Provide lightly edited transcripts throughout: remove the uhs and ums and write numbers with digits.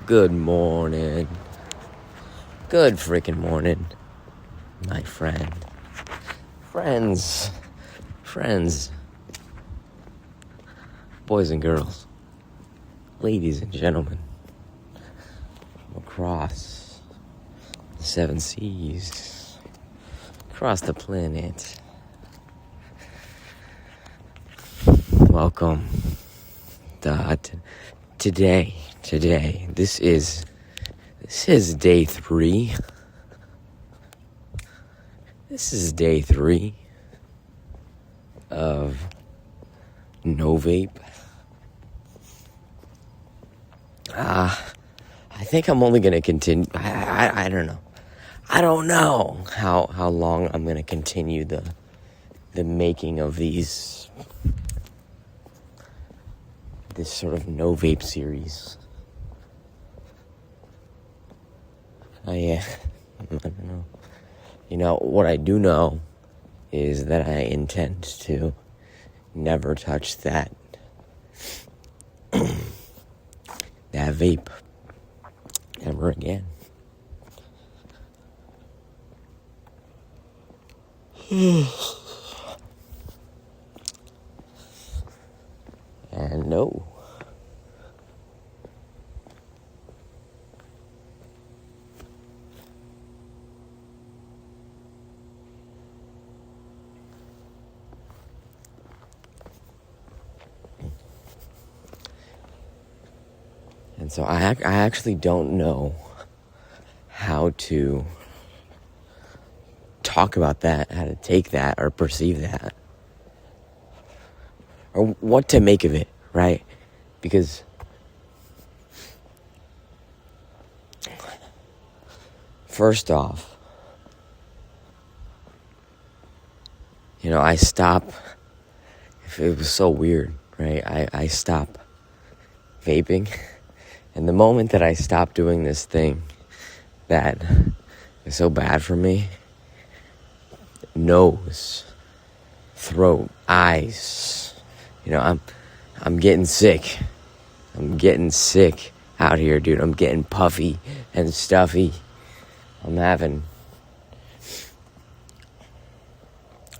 Good morning. Good freaking morning, my friend. Friends. Boys and girls. Ladies and gentlemen. From across the 7 seas. Across the planet. Welcome. Today, this is day 3. This is day 3 of no vape. I think I'm only gonna continue. I don't know. I don't know how long I'm gonna continue the making of this sort of no vape series. I don't know. You know, what I do know is that I intend to never touch that vape ever again. And no. And so I actually don't know how to talk about that, how to take that or perceive that, or what to make of it, right? Because first off, you know, it was so weird, right? I stop vaping, and the moment that I stop doing this thing that is so bad for me, nose, throat, eyes, you know, I'm getting sick. I'm getting sick out here, dude. I'm getting puffy and stuffy. I'm having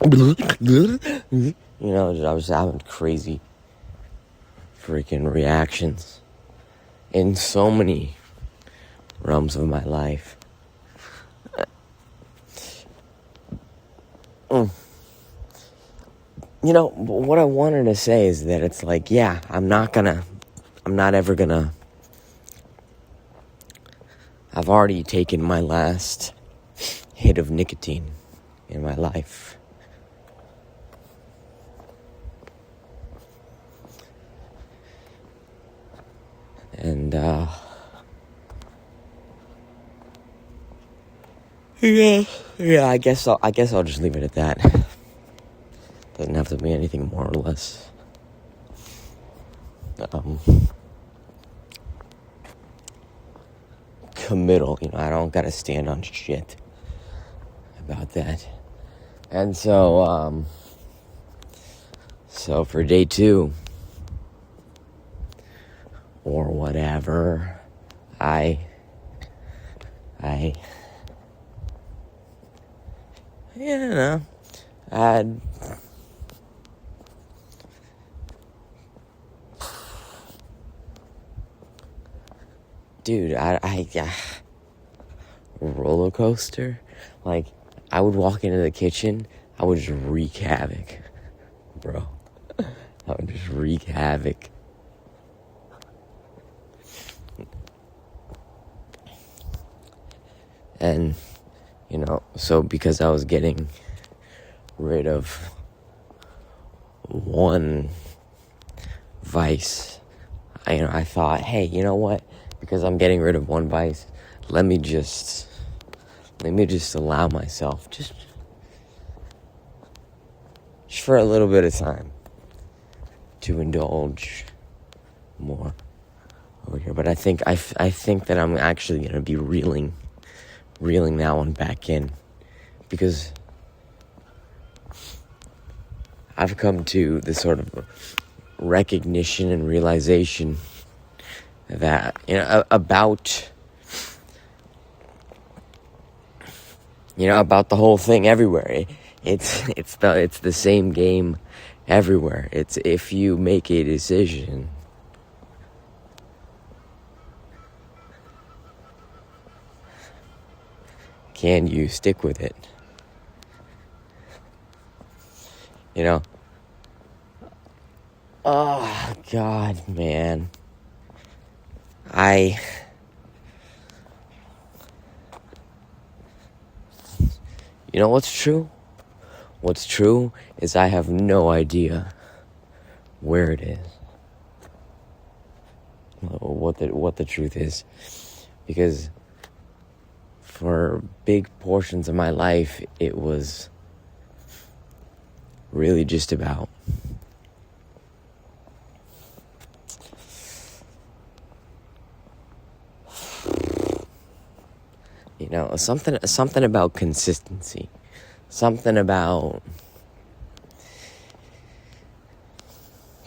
you know, I was having crazy freaking reactions in so many realms of my life. You know, what I wanted to say is that it's like, yeah, I'm not ever gonna, I've already taken my last hit of nicotine in my life. And, yeah, I guess I'll just leave it at that. Doesn't have to be anything more or less committal. You know, I don't gotta stand on shit about that. And so for day 2 or whatever, I you know, dude, roller coaster. Like, I would walk into the kitchen, I would just wreak havoc, bro. I would just wreak havoc. And, you know, so because I was getting rid of one vice, I thought, hey, you know what? Because I'm getting rid of one vice, let me just allow myself just for a little bit of time to indulge more over here. But I think that I'm actually gonna be reeling that one back in, because I've come to this sort of recognition and realization that, about, about the whole thing everywhere. It's the same game everywhere. It's if you make a decision, can you stick with it? Oh, God, man. You know what's true? What's true is I have no idea where it is. What the truth is. Because for big portions of my life, it was really just about something about consistency, something about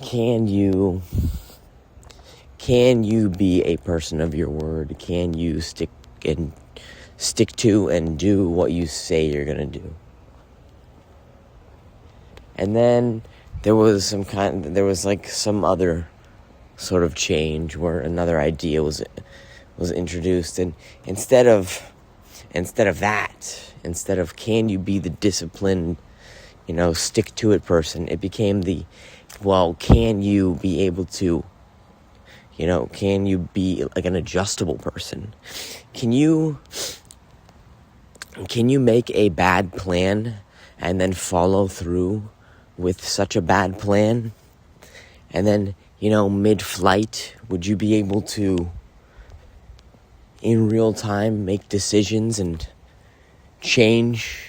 can you be a person of your word? Can you stick to and do what you say you're gonna do? And then there was some other sort of change where another idea was introduced, and instead of can you be the disciplined, stick to it person, it became can you be able to, can you be like an adjustable person? Can you make a bad plan and then follow through with such a bad plan? And then, mid-flight, would you be able to, in real time, make decisions and change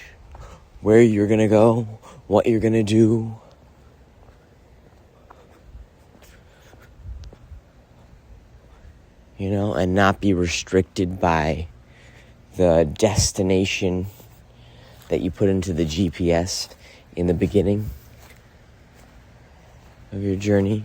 where you're going to go, what you're going to do? And not be restricted by the destination that you put into the GPS in the beginning of your journey.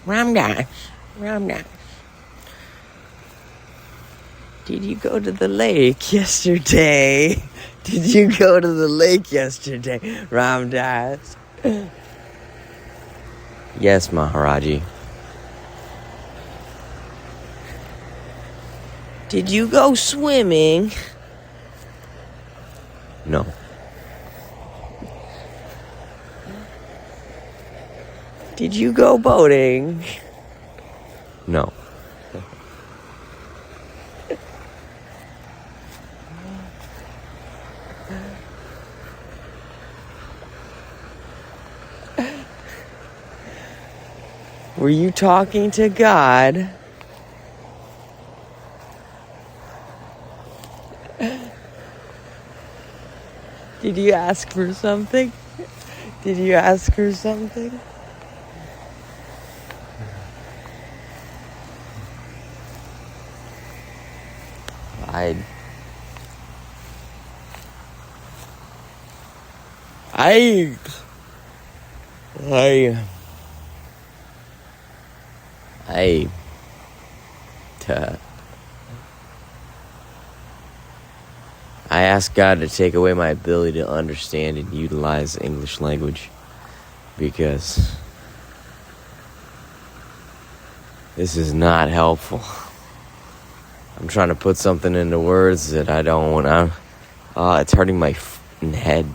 Ramdas. Did you go to the lake yesterday? Ramdas? Yes, Maharaji. Did you go swimming? No. Did you go boating? No. Were you talking to God? Did you ask for something? I ask God to take away my ability to understand and utilize the English language, because this is not helpful. I'm trying to put something into words that I don't want. It's hurting my head.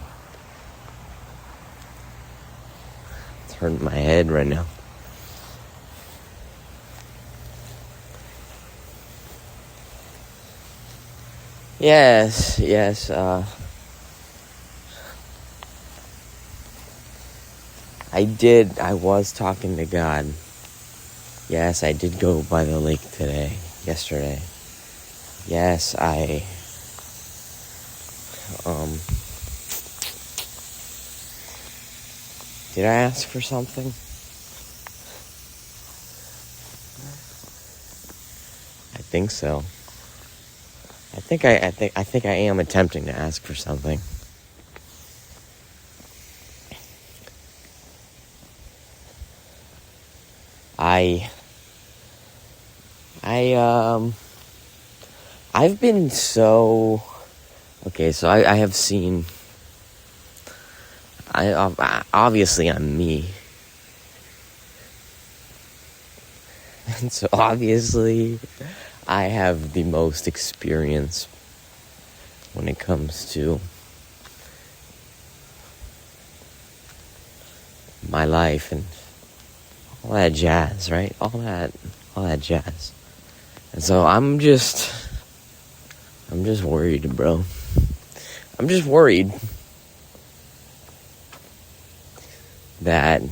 It's hurting my head right now. Yes. I was talking to God. Yes, I did go by the lake yesterday. Yes, did I ask for something? think so. I think I am attempting to ask for something. I've been so... Okay, so I have seen... obviously I'm me. And so obviously I have the most experience when it comes to my life and all that jazz, right? All that jazz. And so I'm just worried, bro. I'm just worried that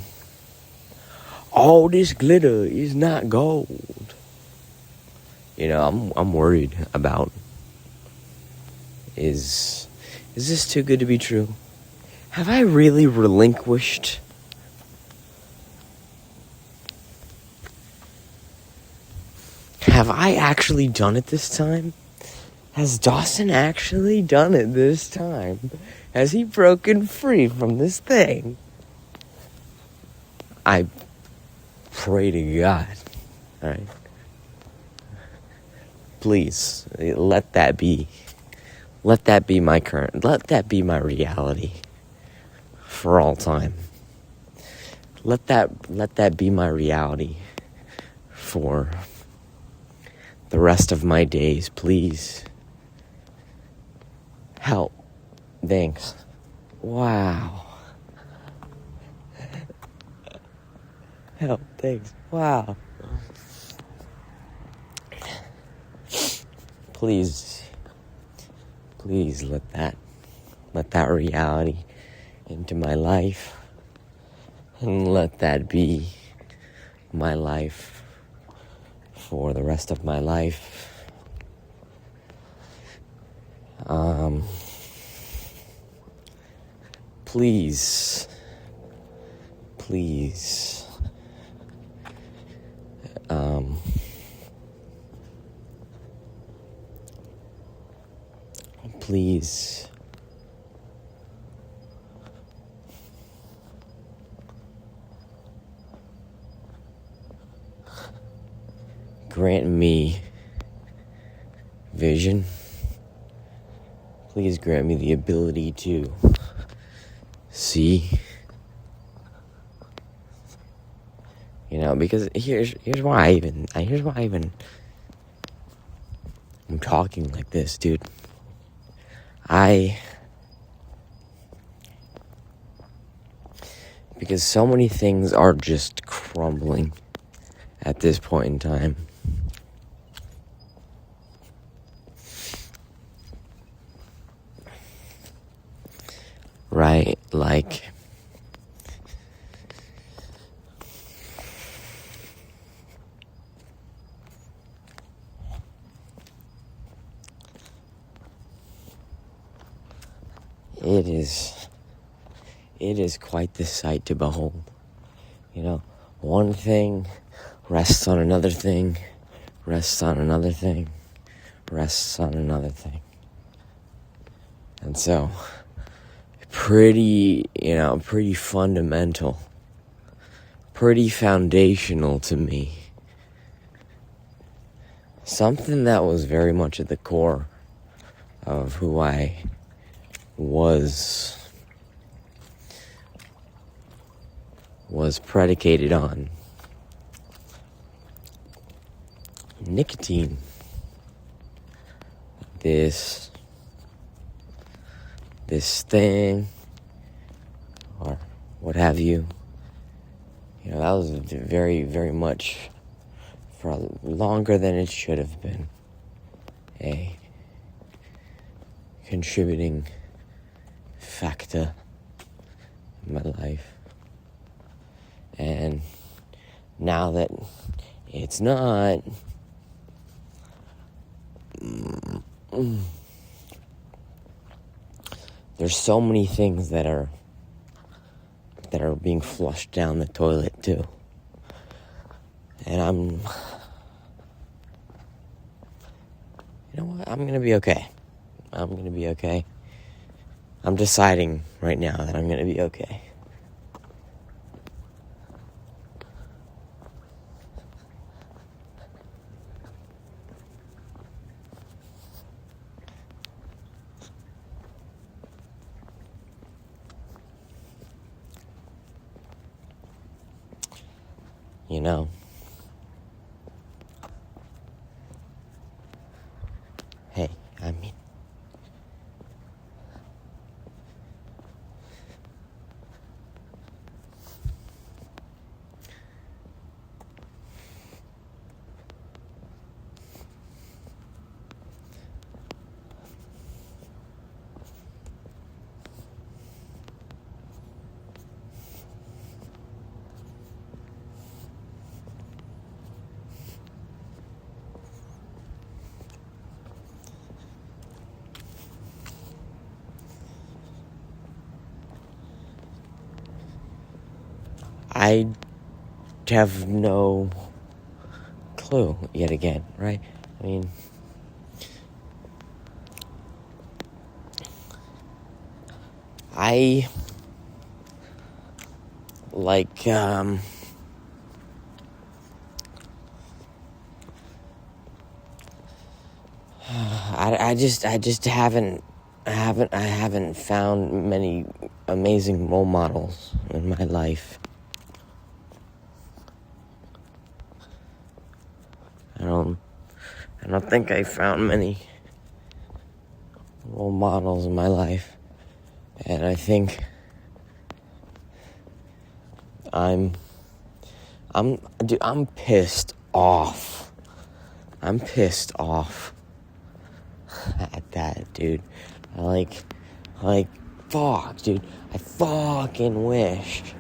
all this glitter is not gold. You know, I'm worried about, is this too good to be true? Have I really relinquished have I actually done it this time? Has Dawson actually done it this time? Has he broken free from this thing? I pray to God, alright? Please, let that be my reality for all time. Let that be my reality for the rest of my days, please. Help. Thanks. Wow. Help. Thanks. Wow. Please let that reality into my life, and let that be my life for the rest of my life. Please, please, grant me vision. Please grant me the ability to see. You know, because here's why I'm talking like this, dude. Because so many things are just crumbling at this point in time. Right, like it is quite the sight to behold. You know, one thing rests on another thing, rests on another thing, rests on another thing. And so, pretty fundamental, pretty foundational to me. Something that was very much at the core of who I was predicated on nicotine. This thing, or what have you. You know, that was very, very much, for longer than it should have been, a contributing factor in my life. And now that it's not, there's so many things that are being flushed down the toilet too. And you know what, I'm going to be okay. I'm going to be okay. I'm deciding right now that I'm going to be okay. You know, hey, I mean, I have no clue yet again, right? I mean, I like I just haven't found many amazing role models in my life. I don't think I found many role models in my life, and I think I'm pissed off. I'm pissed off at that, dude. Like, fuck, dude. I fucking wish.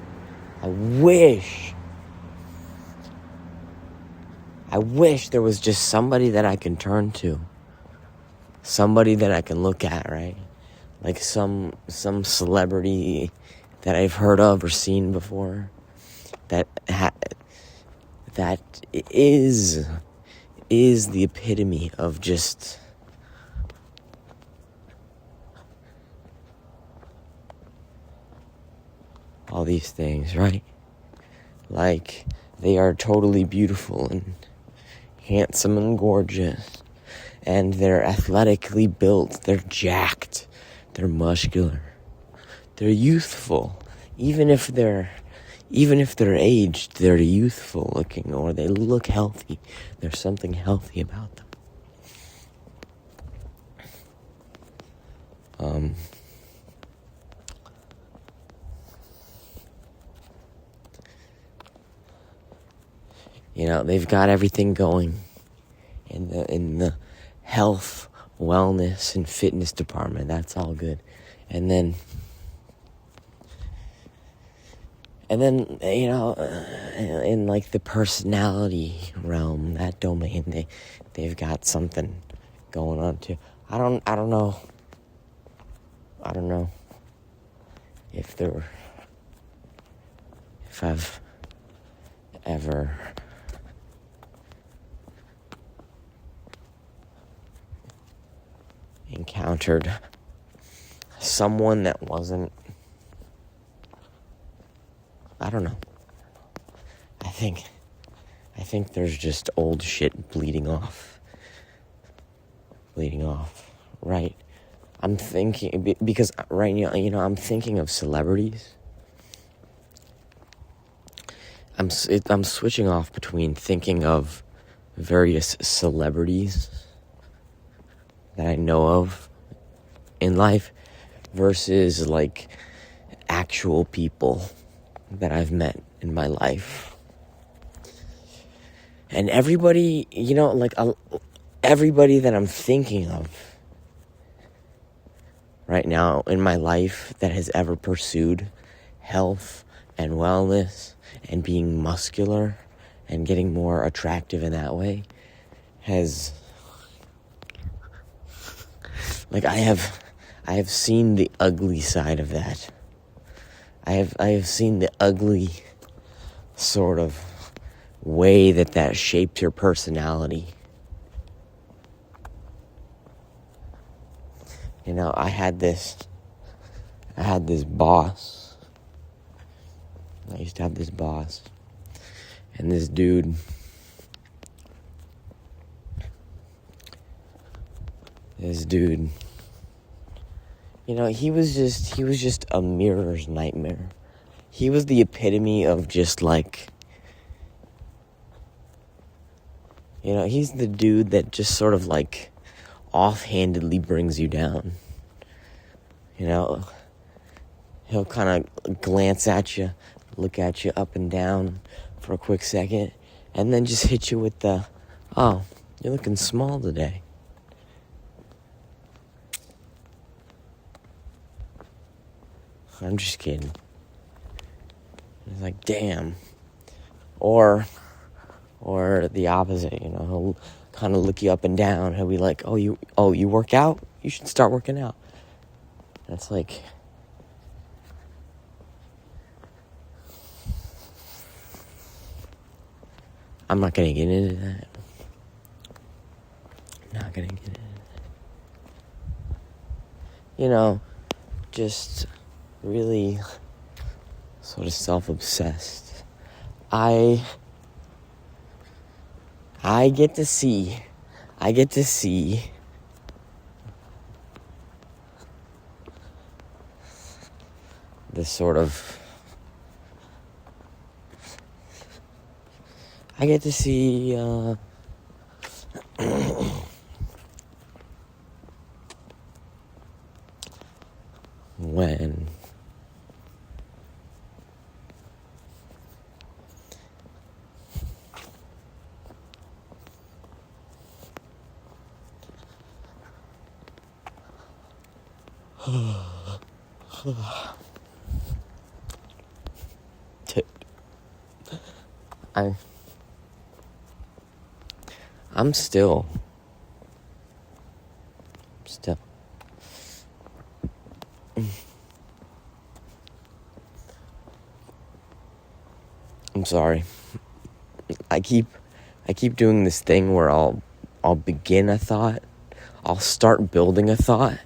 I wish there was just somebody that I can turn to. Somebody that I can look at, right? Like some celebrity that I've heard of or seen before. That is the epitome of just all these things, right? Like, they are totally beautiful and handsome and gorgeous, and they're athletically built, they're jacked, they're muscular, they're youthful. Even if they're aged, they're youthful looking, or they look healthy. There's something healthy about them. You know, they've got everything going in the health, wellness, and fitness department. That's all good. And then you know, in like the personality realm, that domain, they've got something going on too. I don't know if I've ever encountered someone that wasn't, I don't know. I think there's just old shit bleeding off, right? I'm thinking, because right now, you know, I'm thinking of celebrities. I'm switching off between thinking of various celebrities that I know of in life versus like actual people that I've met in my life. And everybody, you know, like everybody that I'm thinking of right now in my life that has ever pursued health and wellness and being muscular and getting more attractive in that way has, like, I have seen the ugly side of that. I have seen the ugly sort of way that shaped your personality. I had this boss. I used to have this boss. And this dude, he was just a mirror's nightmare. He was the epitome of just like, he's the dude that just sort of like offhandedly brings you down. He'll kind of glance at you, look at you up and down for a quick second, and then just hit you with the, "Oh, you're looking small today." I'm just kidding. It's like, damn. Or the opposite, he'll kind of look you up and down. He'll be like, oh, you work out? You should start working out. That's like, I'm not going to get into that. Just really sort of self-obsessed. I get to see this sort of, when I'm still I'm sorry. I keep doing this thing where I'll begin a thought, I'll start building a thought,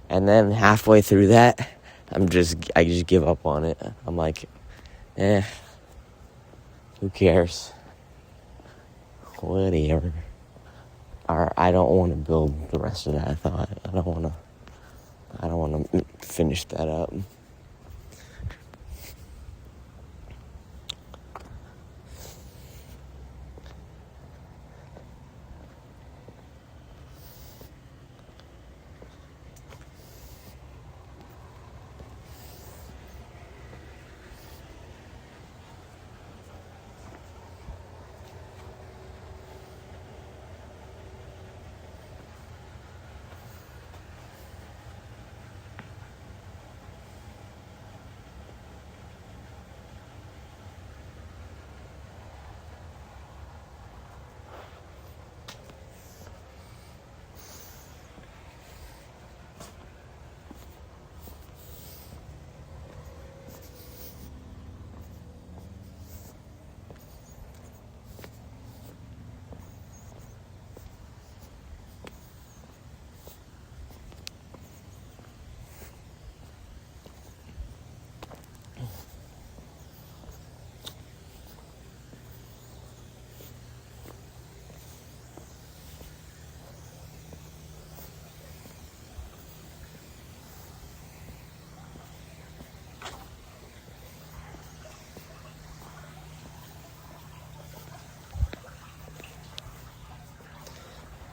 and then halfway through that, I just give up on it. I'm like, who cares? Whatever. Or I don't want to build the rest of that thought. I don't want to finish that up.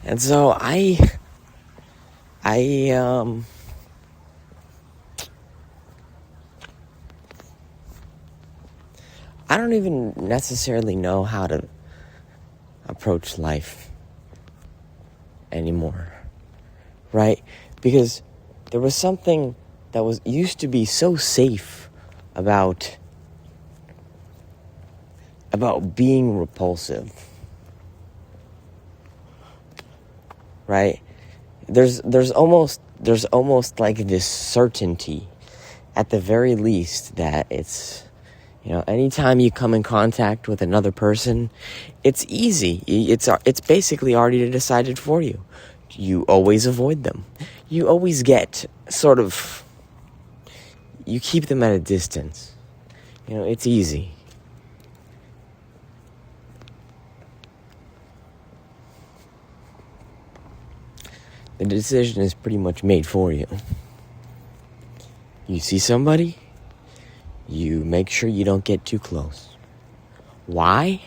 And so I don't even necessarily know how to approach life anymore, right? Because there was something that used to be so safe about being repulsive, right? There's almost like this certainty, at the very least, that it's, anytime you come in contact with another person, it's easy. It's basically already decided for you. You always avoid them. you always get sort of, you keep them at a distance. You know, it's easy. The decision is pretty much made for you. You see somebody, you make sure you don't get too close. Why?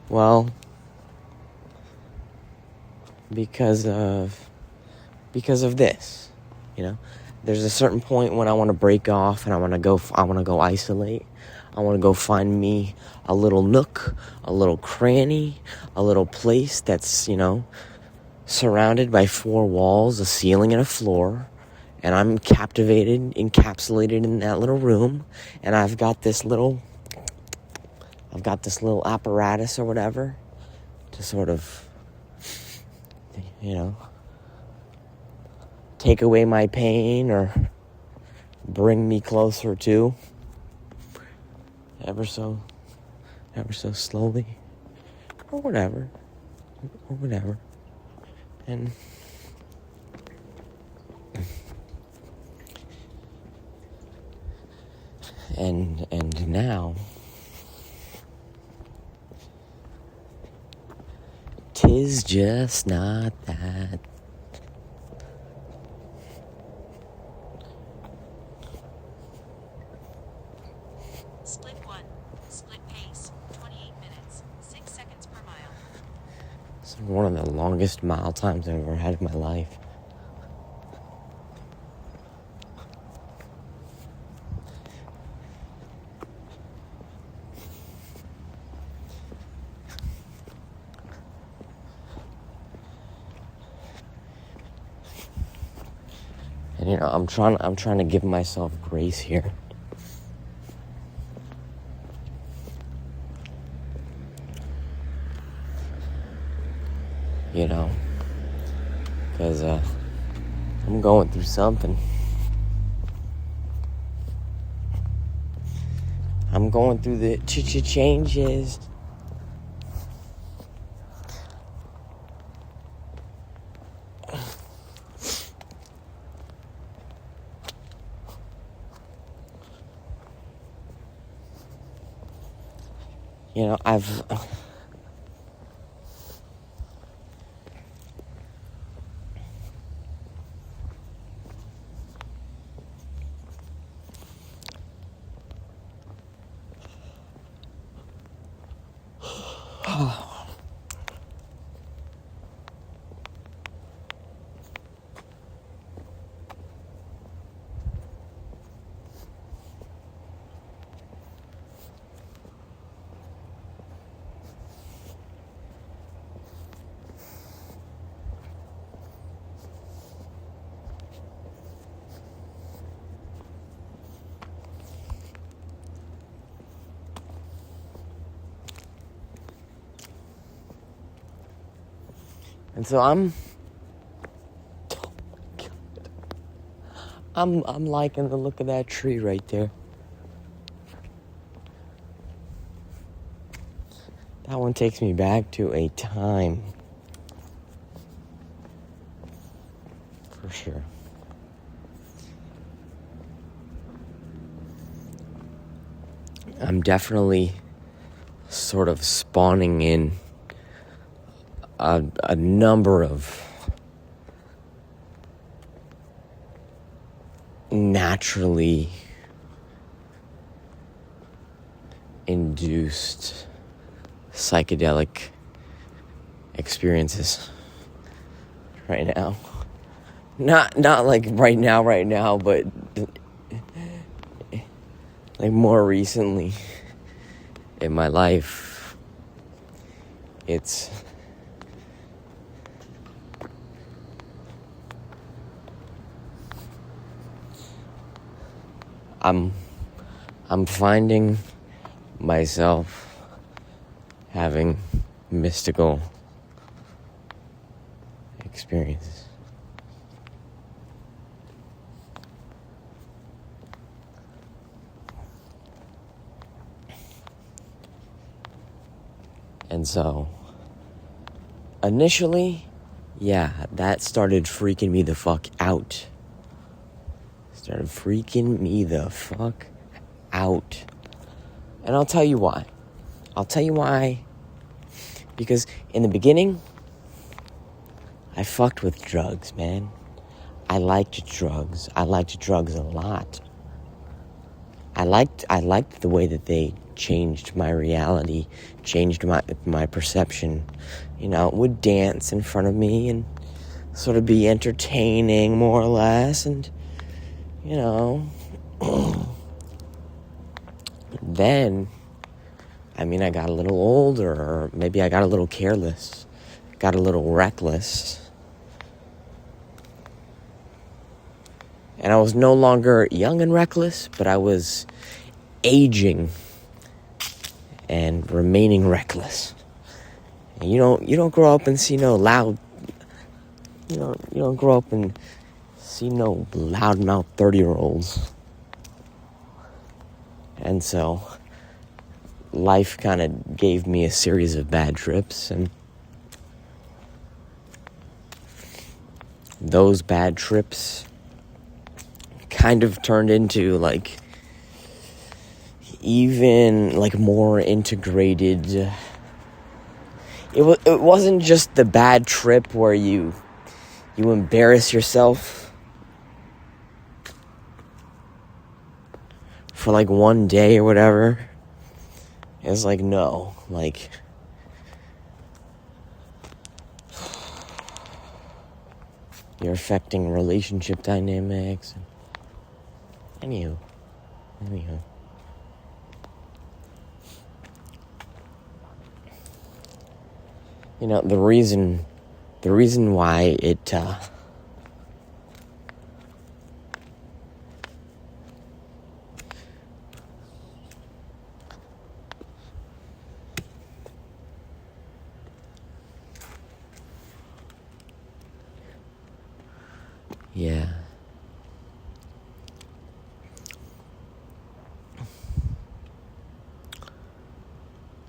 Well, because of this, you know. There's a certain point when I want to break off and I want to go isolate. I want to go find me a little nook, a little cranny, a little place that's, you know, surrounded by 4 walls, a ceiling and a floor, and I'm encapsulated in that little room, and I've got this little apparatus or whatever to sort of, you know, take away my pain or bring me closer to, ever so slowly, or whatever. And now, 'tis just not that. Split 1, split pace, 28 minutes, 6 seconds per mile. It's one of the longest mile times I've ever had in my life. And you know, I'm trying to give myself grace here. You know, because I'm going through something. I'm going through the changes. You know, and so I'm liking the look of that tree right there. That one takes me back to a time. For sure. I'm definitely sort of spawning in a number of naturally induced psychedelic experiences right now. Not like right now, but like more recently in my life. It's I'm finding myself having mystical experiences. And so, initially, yeah, that started freaking me the fuck out. Started freaking me the fuck out. And I'll tell you why. Because in the beginning, I fucked with drugs, man. I liked drugs. I liked drugs a lot. I liked the way that they changed my reality, changed my perception. You know, it would dance in front of me and sort of be entertaining, more or less. And, you know, then, I mean, I got a little older, or maybe I got a little careless, got a little reckless. And I was no longer young and reckless, but I was aging and remaining reckless. And you don't grow up and see no loud, you don't grow up and see no loudmouth 30-year-olds. And so life kind of gave me a series of bad trips, and those bad trips kind of turned into like even like more integrated. It wasn't just the bad trip where you embarrass yourself for like one day or whatever. It's like, no, like you're affecting relationship dynamics. Anywho. You know, the reason why it yeah.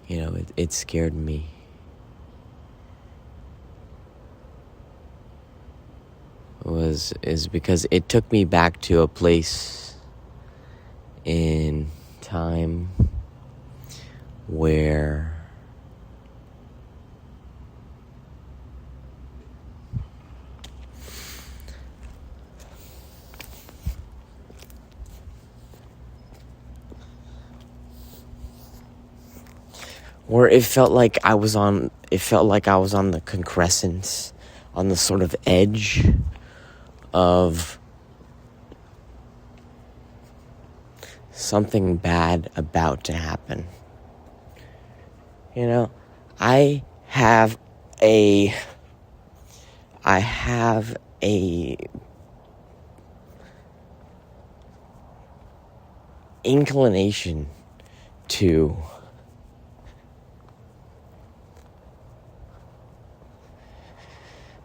You know, it scared me. Is because it took me back to a place in time where it felt like I was on the concrescence, on the sort of edge of something bad about to happen. You know, I have a inclination to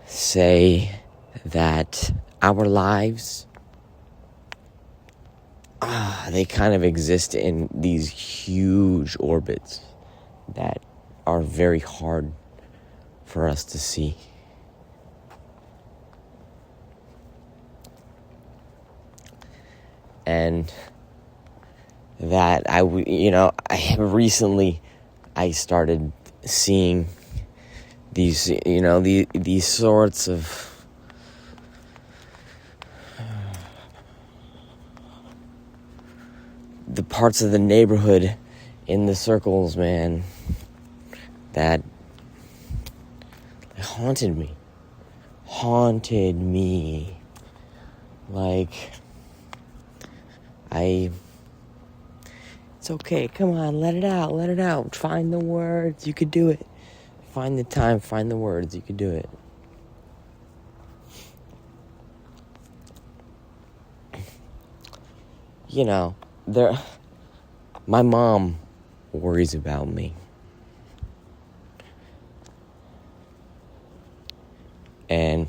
say that our lives, they kind of exist in these huge orbits that are very hard for us to see. And that I started seeing these, these sorts of the parts of the neighborhood in the circles, man, that haunted me. Like, it's okay, come on, let it out. Find the words, you could do it. Find the time, find the words, you could do it. You know, my mom worries about me. And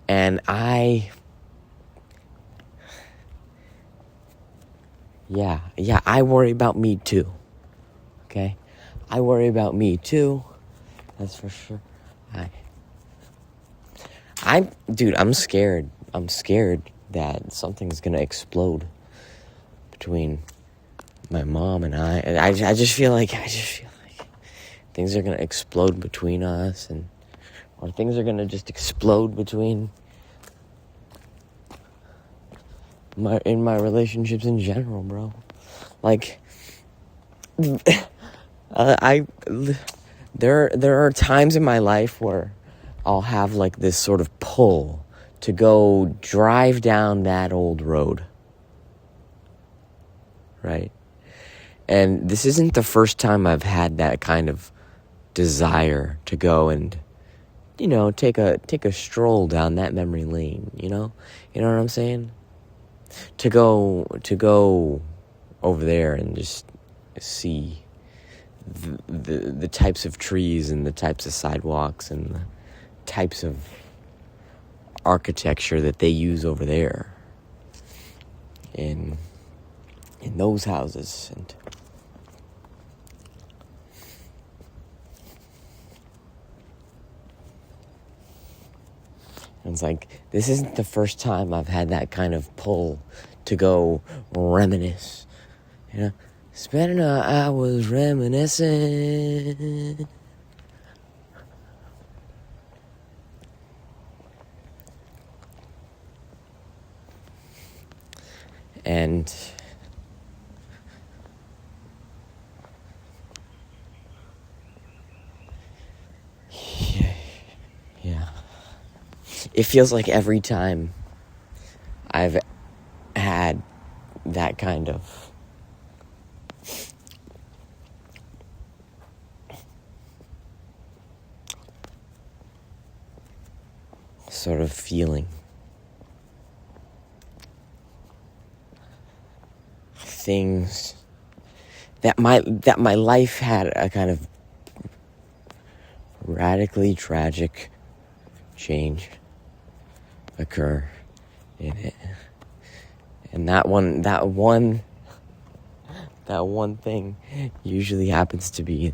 And I worry about me too. Okay? I worry about me too. That's for sure. I'm scared. I'm scared that something's gonna explode between my mom and I. And I just feel like things are gonna explode between us, or things are gonna just explode between my relationships in general, bro. Like, there are times in my life where I'll have like this sort of pull to go drive down that old road, right? And this isn't the first time I've had that kind of desire to go and, take a stroll down that memory lane, you know what I'm saying? To go over there and just see the types of trees and the types of sidewalks and the types of architecture that they use over there in those houses. And it's like, this isn't the first time I've had that kind of pull to go reminisce, spending hours reminiscing. And yeah, it feels like every time I've had that kind of sort of feeling, things that my life had a kind of radically tragic change occur in it. And that one thing usually happens to be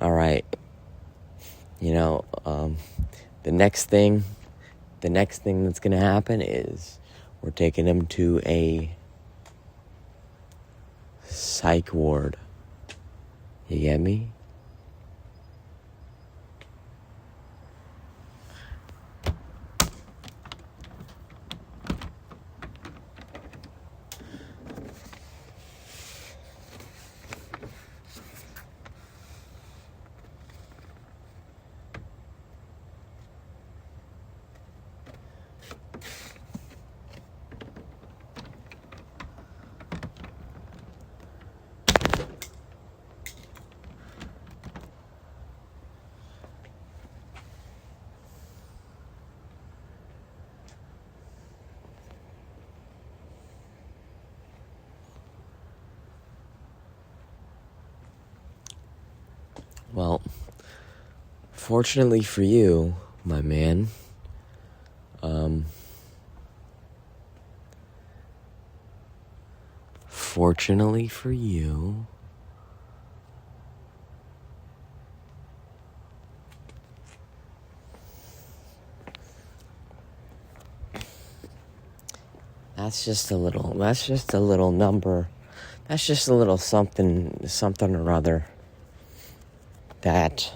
all right. The next thing that's gonna happen is we're taking him to a psych ward. You get me? Well, fortunately for you, my man, fortunately for you, that's just a little number. That's just a little something or other that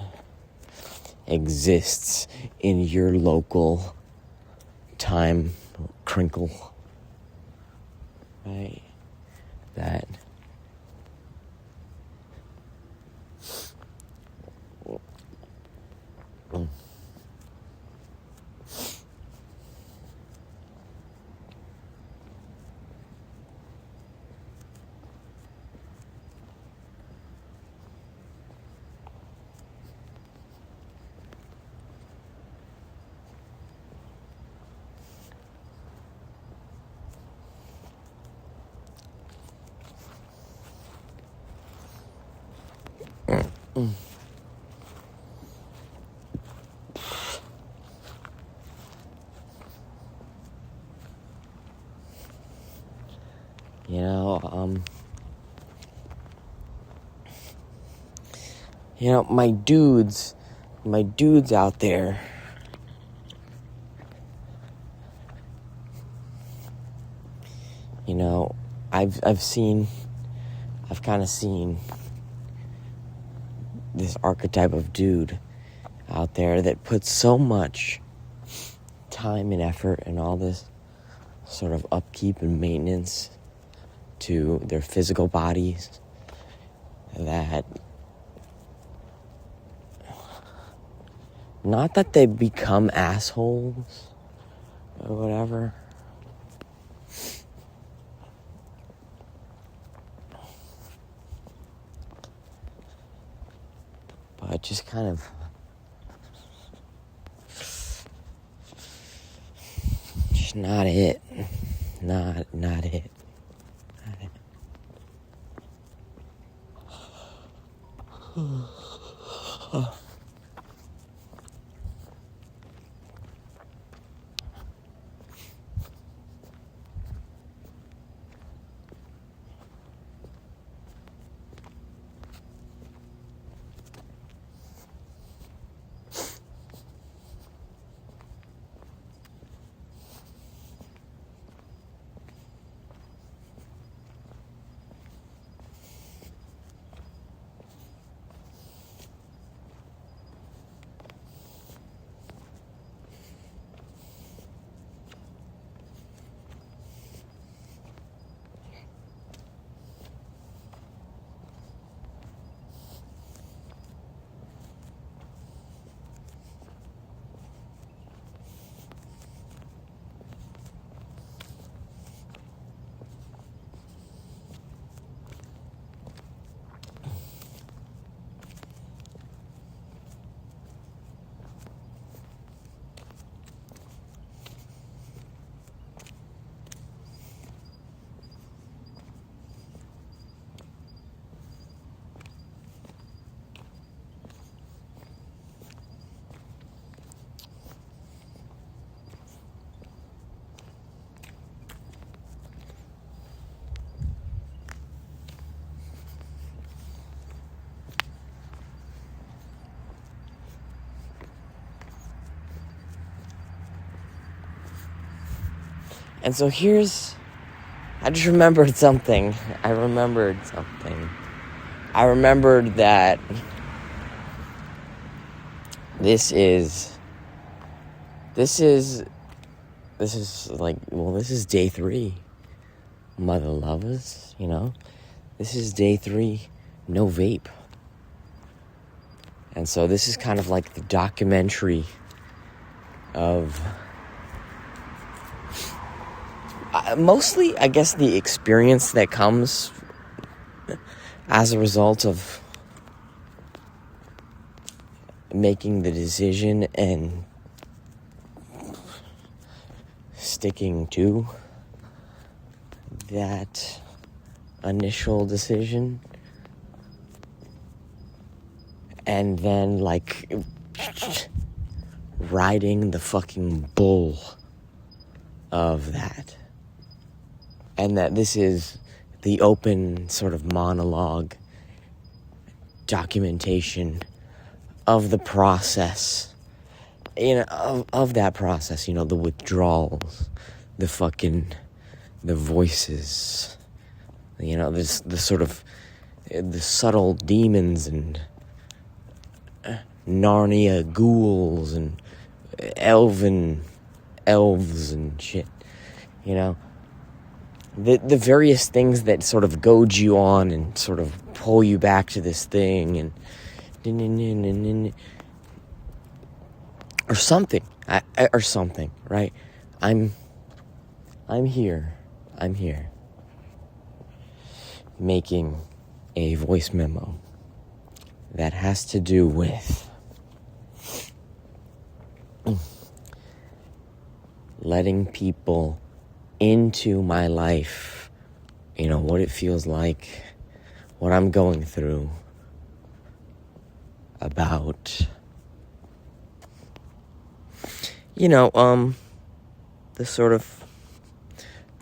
exists in your local time crinkle, right? That You know, my dudes out there, I've kind of seen this archetype of dude out there that puts so much time and effort and all this sort of upkeep and maintenance to their physical bodies that, not that they become assholes or whatever, but just kind of just not it. Not it. Not it. And so I just remembered something. I remembered that this is day 3, mother lovers, This is day 3, no vape. And so this is kind of like the documentary of mostly, I guess, the experience that comes as a result of making the decision and sticking to that initial decision, and then riding the fucking bull of that. And that this is the open sort of monologue documentation of the process, of that process, the withdrawals, the voices, the sort of, the subtle demons and Narnia ghouls and elves and shit, the various things that sort of goad you on and sort of pull you back to this thing and or something, right? I'm here making a voice memo that has to do with letting people into my life, what it feels like, what I'm going through, about, the sort of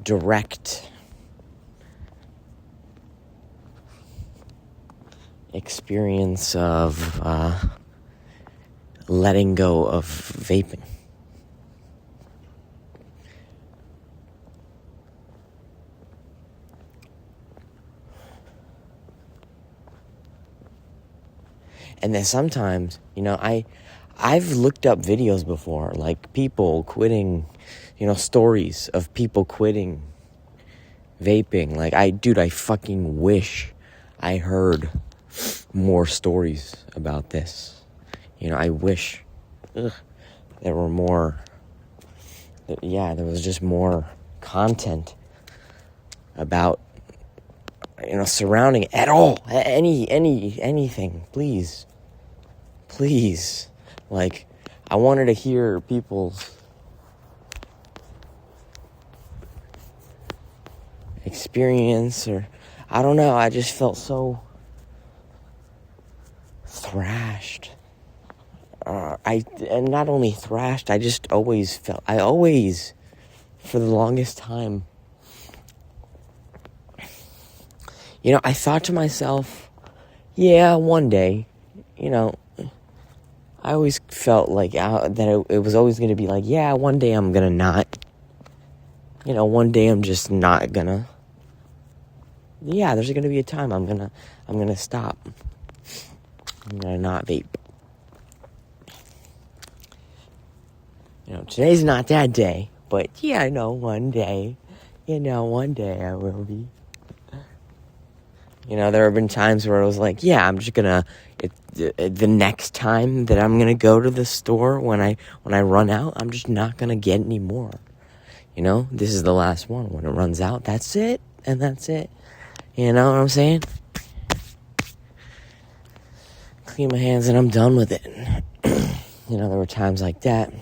direct experience of letting go of vaping. And then sometimes, I've looked up videos before, like people quitting, stories of people quitting vaping. Like, I fucking wish I heard more stories about this. I wish there were more, there was just more content about, surrounding it at all. Anything, please. Like, I wanted to hear people's experience, or I don't know, I just felt so thrashed. And not only thrashed, I always, for the longest time, I thought to myself, yeah, one day, I always felt like that it was always going to be like, yeah, one day I'm going to not, one day I'm just not going to, there's going to be a time I'm going to stop. I'm going to not vape. Today's not that day, but I know one day, one day I will be. There have been times where I was like, yeah, I'm just gonna, the next time that I'm gonna go to the store when I run out, I'm just not gonna get any more. This is the last one. When it runs out, that's it, and that's it. You know what I'm saying? Clean my hands and I'm done with it. There were times like that.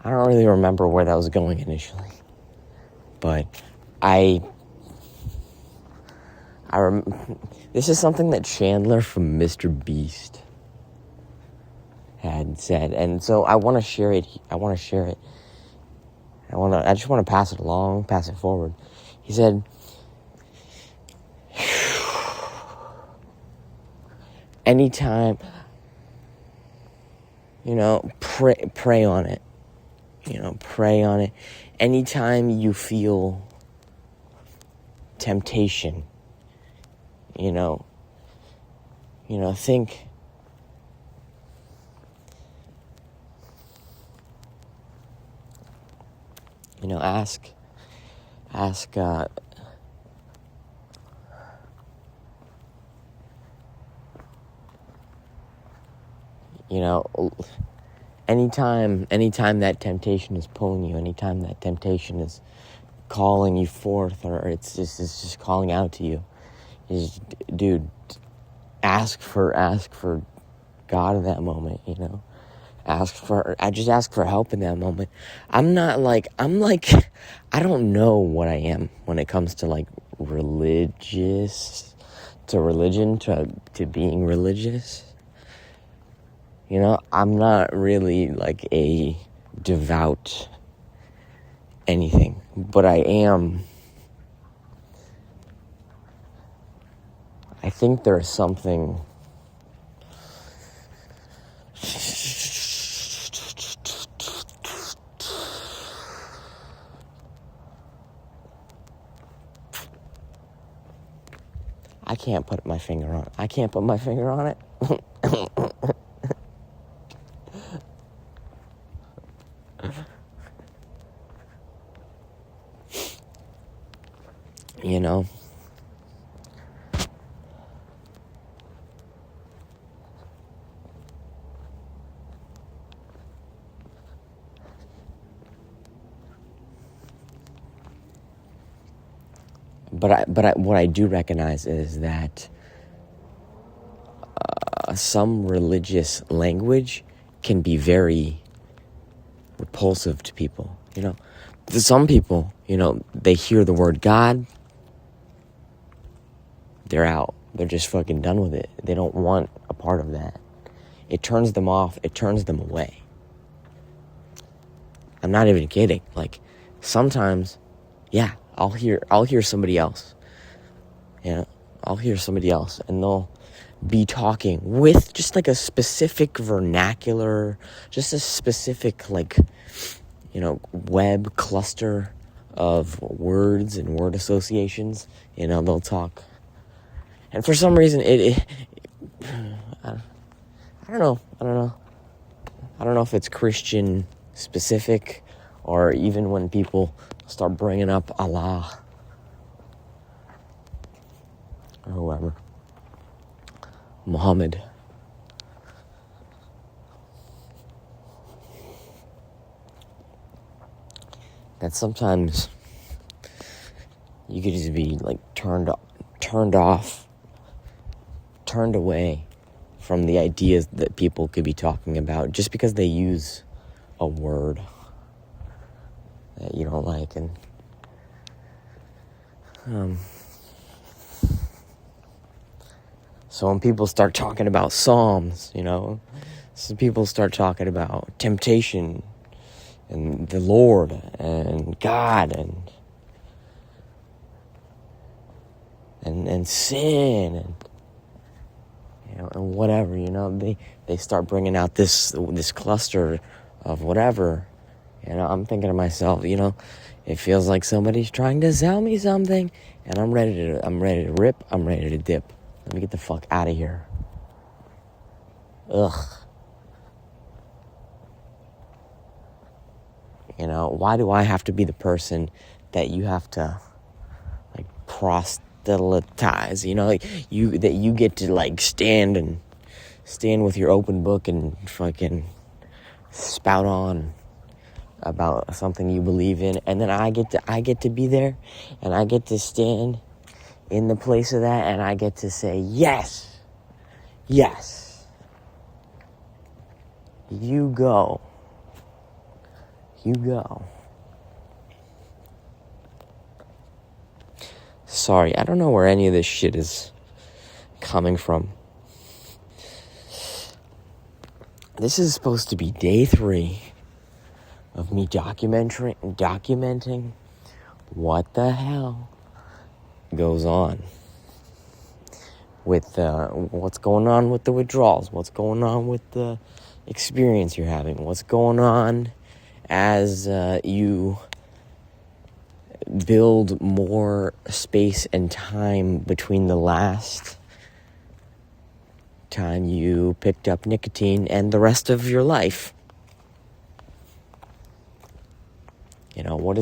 I don't really remember where that was going initially, but this is something that Chandler from Mr. Beast had said, and so I want to share it. I just want to pass it along, pass it forward. He said, anytime, pray on it. Pray on it. Anytime you feel temptation, think, ask, anytime that temptation is pulling you, anytime that temptation is calling you forth, or it's just calling out to you, dude, ask for God in that moment, ask for help in that moment. I don't know what I am when it comes to like religion, to being religious. I'm not really like a devout anything, but I think there's something I can't put my finger on it. But what I do recognize is that some religious language can be very repulsive to people. Some people, they hear the word God, they're out. They're just fucking done with it. They don't want a part of that. It turns them off. It turns them away. I'm not even kidding. Like, sometimes, yeah, I'll hear somebody else. I'll hear somebody else, and they'll be talking with just like a specific vernacular, just a specific web cluster of words and word associations. They'll talk, and for some reason I don't know. I don't know if it's Christian specific, or even when people start bringing up Allah or whoever, Muhammad. That sometimes you could just be like turned off, turned away from the ideas that people could be talking about just because they use a word that you don't like. And so when people start talking about Psalms, some people start talking about temptation and the Lord and God and sin and whatever, they start bringing out this cluster of whatever. I'm thinking to myself, it feels like somebody's trying to sell me something, and I'm ready to rip, I'm ready to dip. Let me get the fuck out of here. Ugh. Why do I have to be the person that you have to proselytize? That you get to stand with your open book and fucking spout on about something you believe in, and then I get to be there, and I get to stand in the place of that, and I get to say yes, you go. Sorry, I don't know where any of this shit is coming from. This is supposed to be day 3 of me documenting what the hell goes on with what's going on with the withdrawals, what's going on with the experience you're having, what's going on as you build more space and time between the last time you picked up nicotine and the rest of your life. What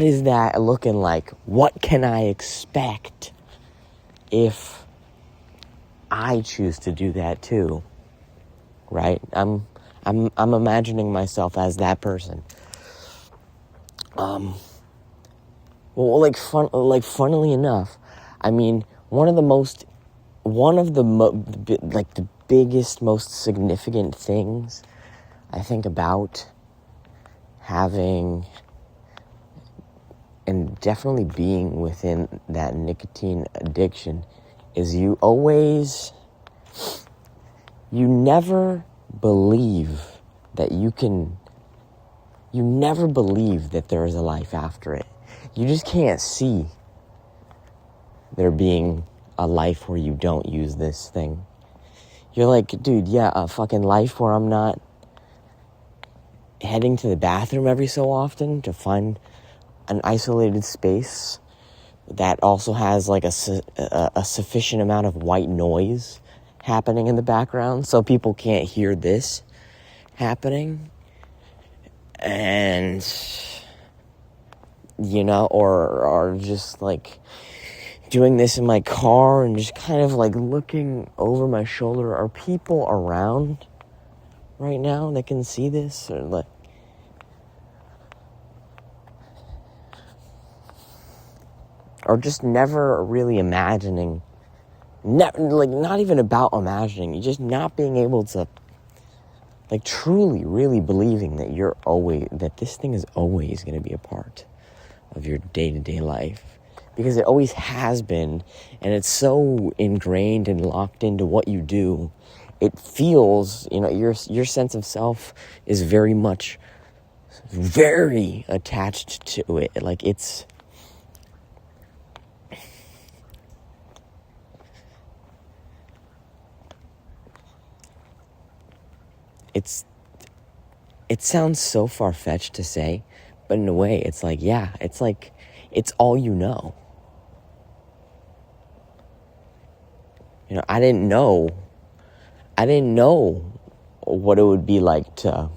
is that looking like? What can I expect if I choose to do that too? Right? I'm imagining myself as that person. Funnily enough, I mean, the biggest, most significant things I think about having and definitely being within that nicotine addiction is you never believe that you never believe that there is a life after it. You just can't see there being a life where you don't use this thing. You're like, dude, yeah, a fucking life where I'm not heading to the bathroom every so often to find an isolated space that also has a sufficient amount of white noise happening in the background so people can't hear this happening. And or just doing this in my car and just kind of looking over my shoulder. Are people around right now that can see this? Or just never really imagining, not even about imagining, just not being able to Like truly, really believing that this thing is always going to be a part of your day-to-day life. Because it always has been, and it's so ingrained and locked into what you do. It feels, your sense of self is very much, very attached to it. Like it sounds so far-fetched to say, but in a way, it's like, yeah, it's all you know. I didn't know what it would be like to,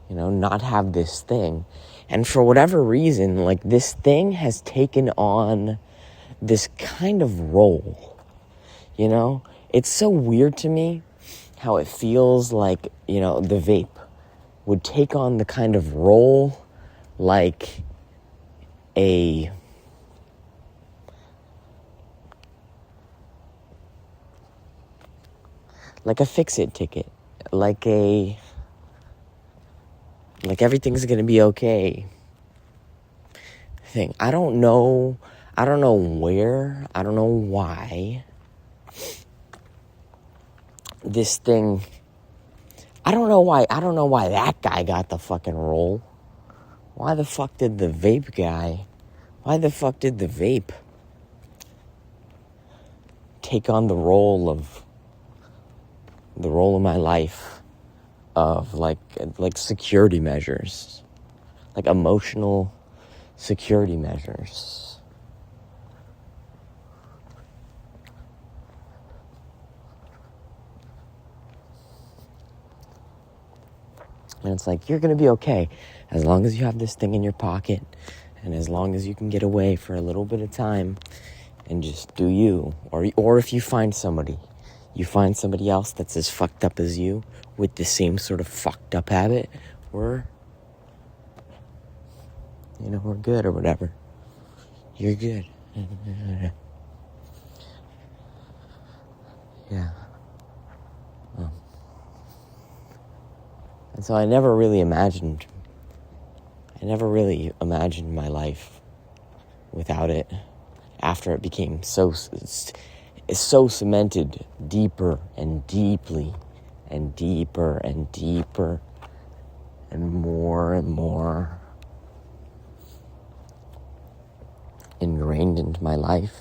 not have this thing. And for whatever reason, like, this thing has taken on this kind of role, It's so weird to me how it feels like, the vape would take on the kind of role like a fix-it ticket, like everything's gonna be okay thing. I don't know where, I don't know why this thing, I don't know why that guy got the fucking role. Why the fuck did the vape take on the role of my life of like security measures, like emotional security measures? And it's like, you're going to be okay as long as you have this thing in your pocket and as long as you can get away for a little bit of time and just do you. Or if you find somebody else that's as fucked up as you with the same sort of fucked up habit, we're good or whatever. You're good. Yeah. And so I never really imagined my life without it after it became so cemented deeper and deeply and deeper and deeper and more ingrained into my life.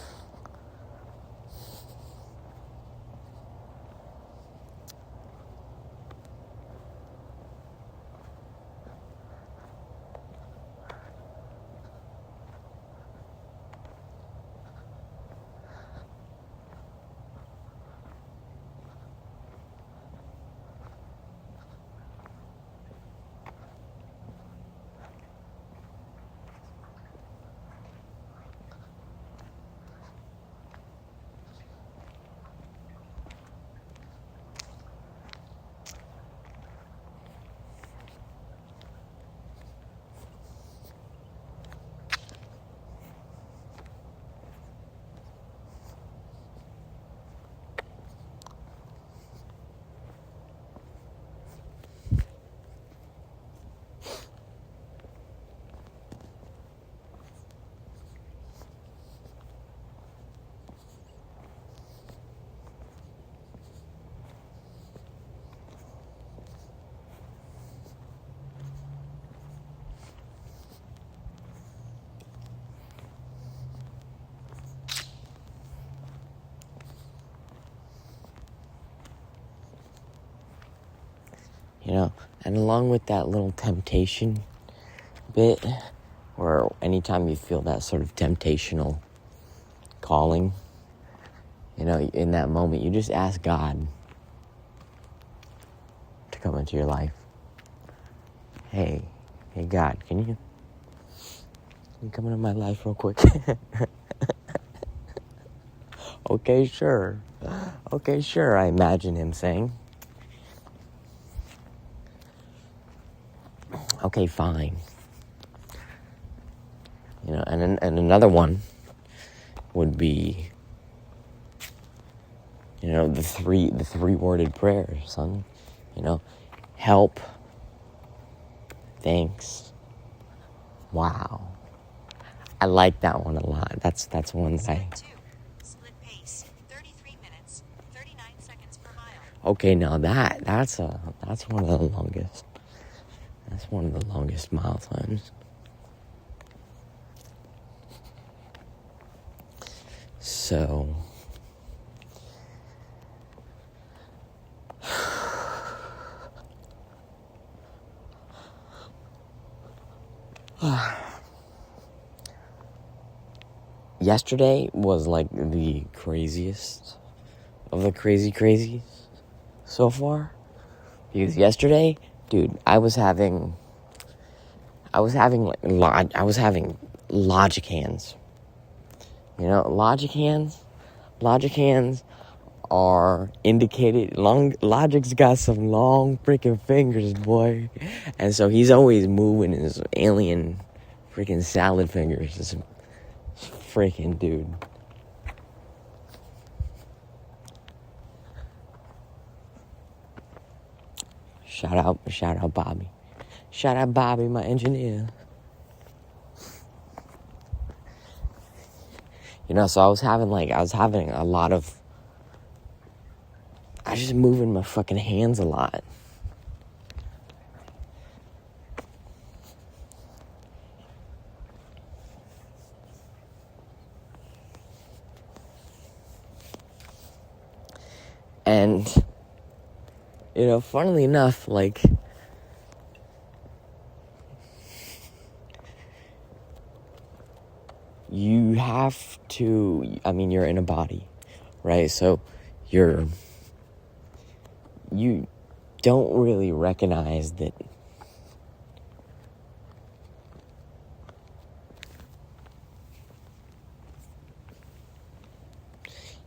And along with that little temptation bit, or anytime you feel that sort of temptational calling, in that moment, you just ask God to come into your life. Hey God, can you come into my life real quick? Okay, sure, I imagine him saying. Okay, fine. And another one would be, You know, the three worded prayer, son. You know, help, thanks, wow. I like that one a lot. That's one that I... Split 2. Split pace. 33 minutes. 39 seconds per mile. Okay, now that's one of the longest. That's one of the longest mile times. So yesterday was like the craziest of the crazies so far. Because yesterday, dude, I was having logic hands. You know, logic hands are indicated. Logic's got some long freaking fingers, boy. And so he's always moving his alien freaking salad fingers. This freaking dude. Shout out Bobby. Shout out Bobby, my engineer. You know, so I was having a lot of... I was just moving my fucking hands a lot. And, you know, funnily enough, like... you have to... I mean, you're in a body, right? So, you don't really recognize that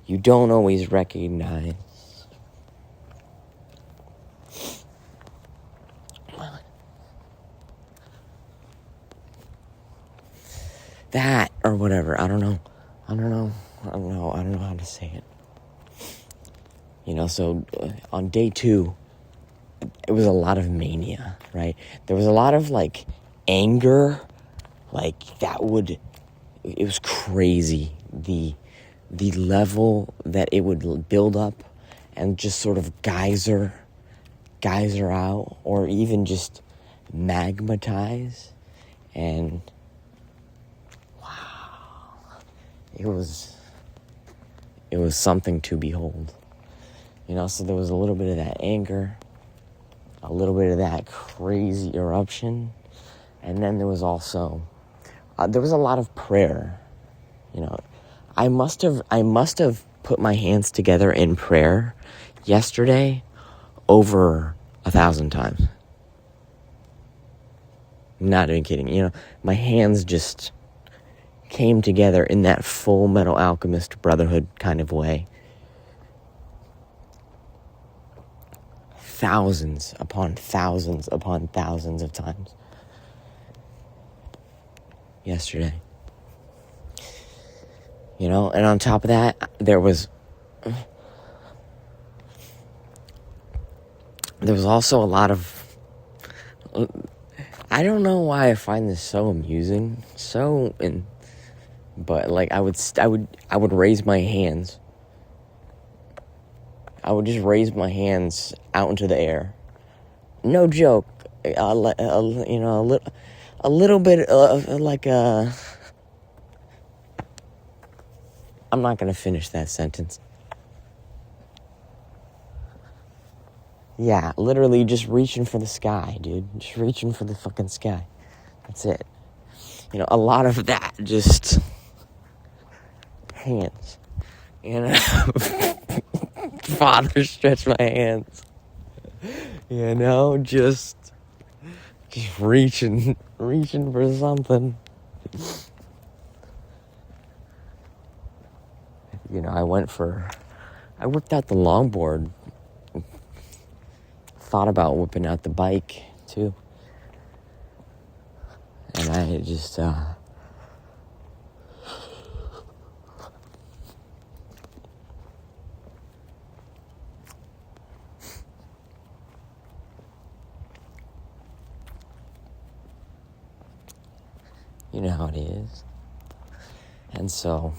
you don't always recognize that or whatever. I don't know how to say it. You know, so on day 2, it was a lot of mania, right? There was a lot of, like, anger, like, it was crazy, the level that it would build up and just sort of geyser out, or even just magmatize, and wow, it was something to behold. You know, so there was a little bit of that anger, a little bit of that crazy eruption, and then there was also, there was a lot of prayer. You know, I must have put my hands together in prayer yesterday over 1,000 times. Not even kidding. You know, my hands just came together in that Full Metal Alchemist Brotherhood kind of way. Thousands upon thousands upon thousands of times yesterday. You know, and on top of that, there was also a lot of... I don't know why I find this so amusing. But like I would raise my hands. I would just raise my hands out into the air. No joke. You know, a little bit of like a... I'm not going to finish that sentence. Yeah, literally just reaching for the sky, dude. Just reaching for the fucking sky. That's it. You know, a lot of that just... hands. You know? Father, stretch my hands. You know, just reaching for something. You know, I whipped out the longboard. Thought about whipping out the bike, too. And I just, You know how it is. And so,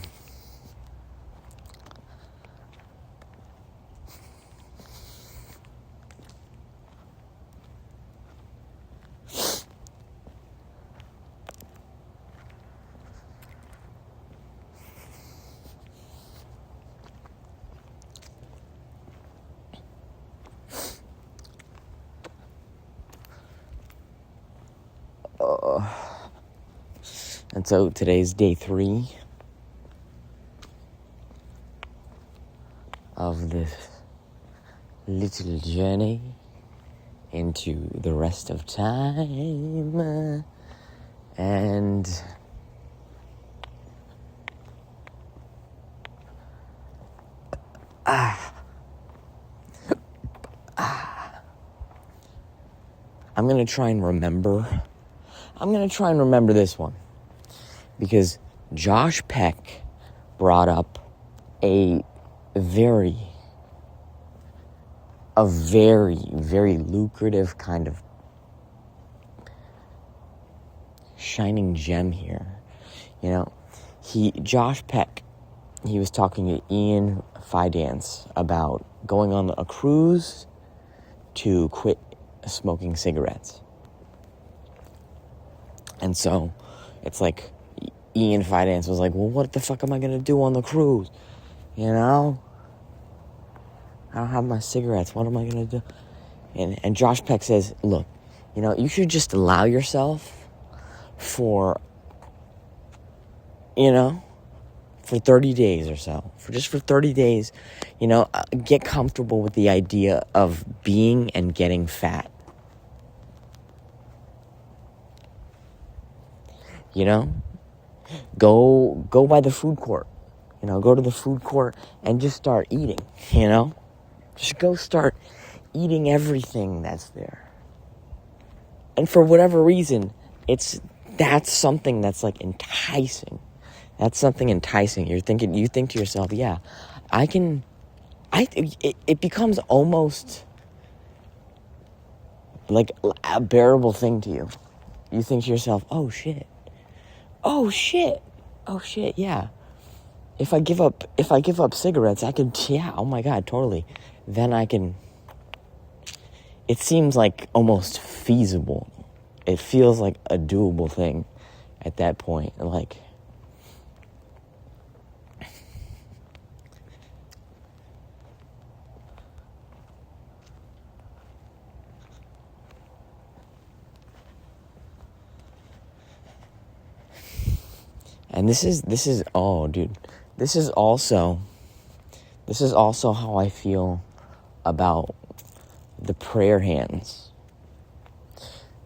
today's day 3 of this little journey into the rest of time. And I'm going to try and remember this one, because Josh Peck brought up a very, very lucrative kind of shining gem here. You know, Josh Peck, he was talking to Englishifide about going on a cruise to quit smoking cigarettes. And so it's like Englishifide was like, well, what the fuck am I going to do on the cruise? You know? I don't have my cigarettes. What am I going to do? And Josh Peck says, look, you know, you should just allow yourself for 30 days or so. For 30 days, you know, get comfortable with the idea of being and getting fat. You know? Go by the food court. You know, go to the food court and just start eating, you know? Just go start eating everything that's there. And for whatever reason, that's something that's like enticing. That's something enticing. You think to yourself, yeah, it becomes almost like a bearable thing to you. You think to yourself, oh shit, yeah. If I give up cigarettes, I could, yeah, oh my God, totally. Then I can, it seems like almost feasible. It feels like a doable thing at that point. Like, and this is also how I feel about the prayer hands.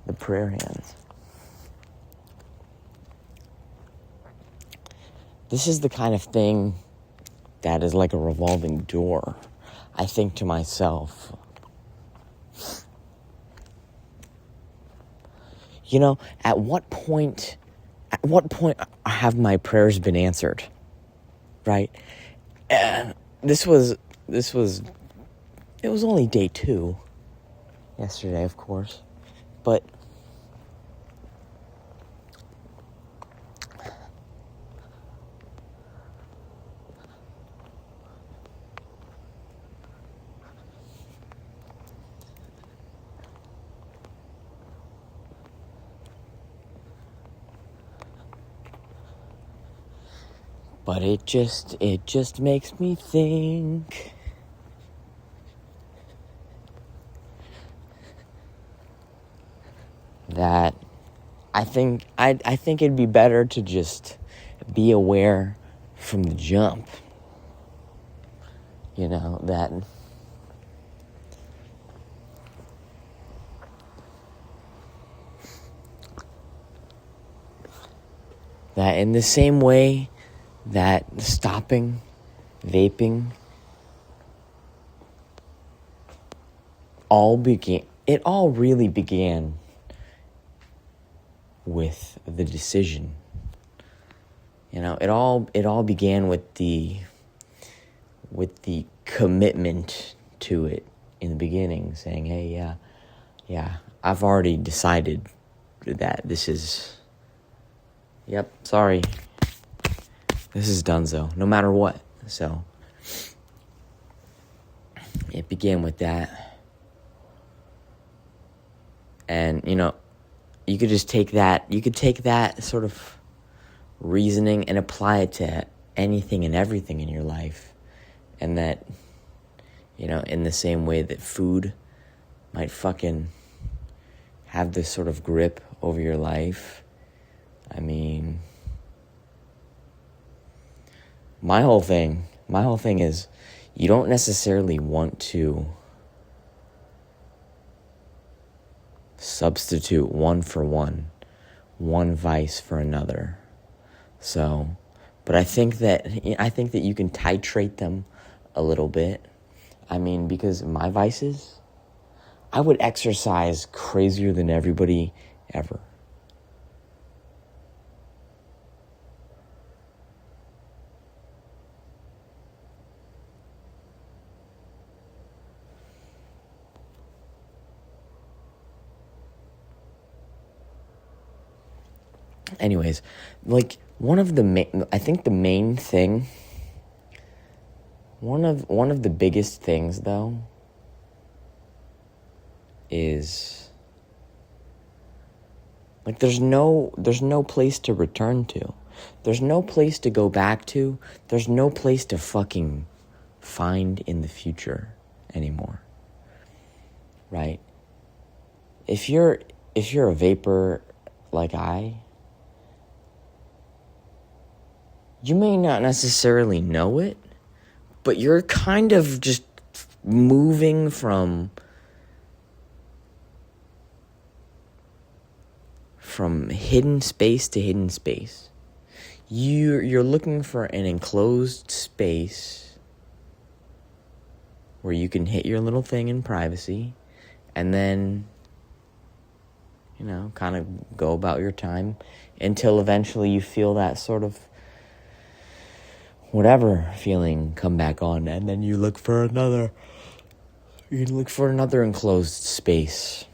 The prayer hands. This is the kind of thing that is like a revolving door. I think to myself, you know, at what point have my prayers been answered? Right? And it was only day 2 yesterday, of course, but it just makes me think that I think it'd be better to just be aware from the jump. You know, that in the same way that stopping vaping it all really began with the decision. You know, it all began with the commitment to it in the beginning, saying, hey, yeah, I've already decided that this is Yep, sorry. This is donezo, no matter what. So, it began with that. And, you could just take that sort of reasoning and apply it to anything and everything in your life. And that, in the same way that food might fucking have this sort of grip over your life. I mean, my whole thing is you don't necessarily want to substitute one for one vice for another. So, but I think that you can titrate them a little bit. I mean, because my vices, I would exercise crazier than everybody ever. Anyways, like one of the biggest things though is like there's no place to return to. There's no place to go back to. There's no place to fucking find in the future anymore. Right? If you're a vapor like you may not necessarily know it, but you're kind of just moving from hidden space to hidden space. You're looking for an enclosed space where you can hit your little thing in privacy and then, kind of go about your time until eventually you feel that sort of whatever feeling come back on, and then you look for another enclosed space.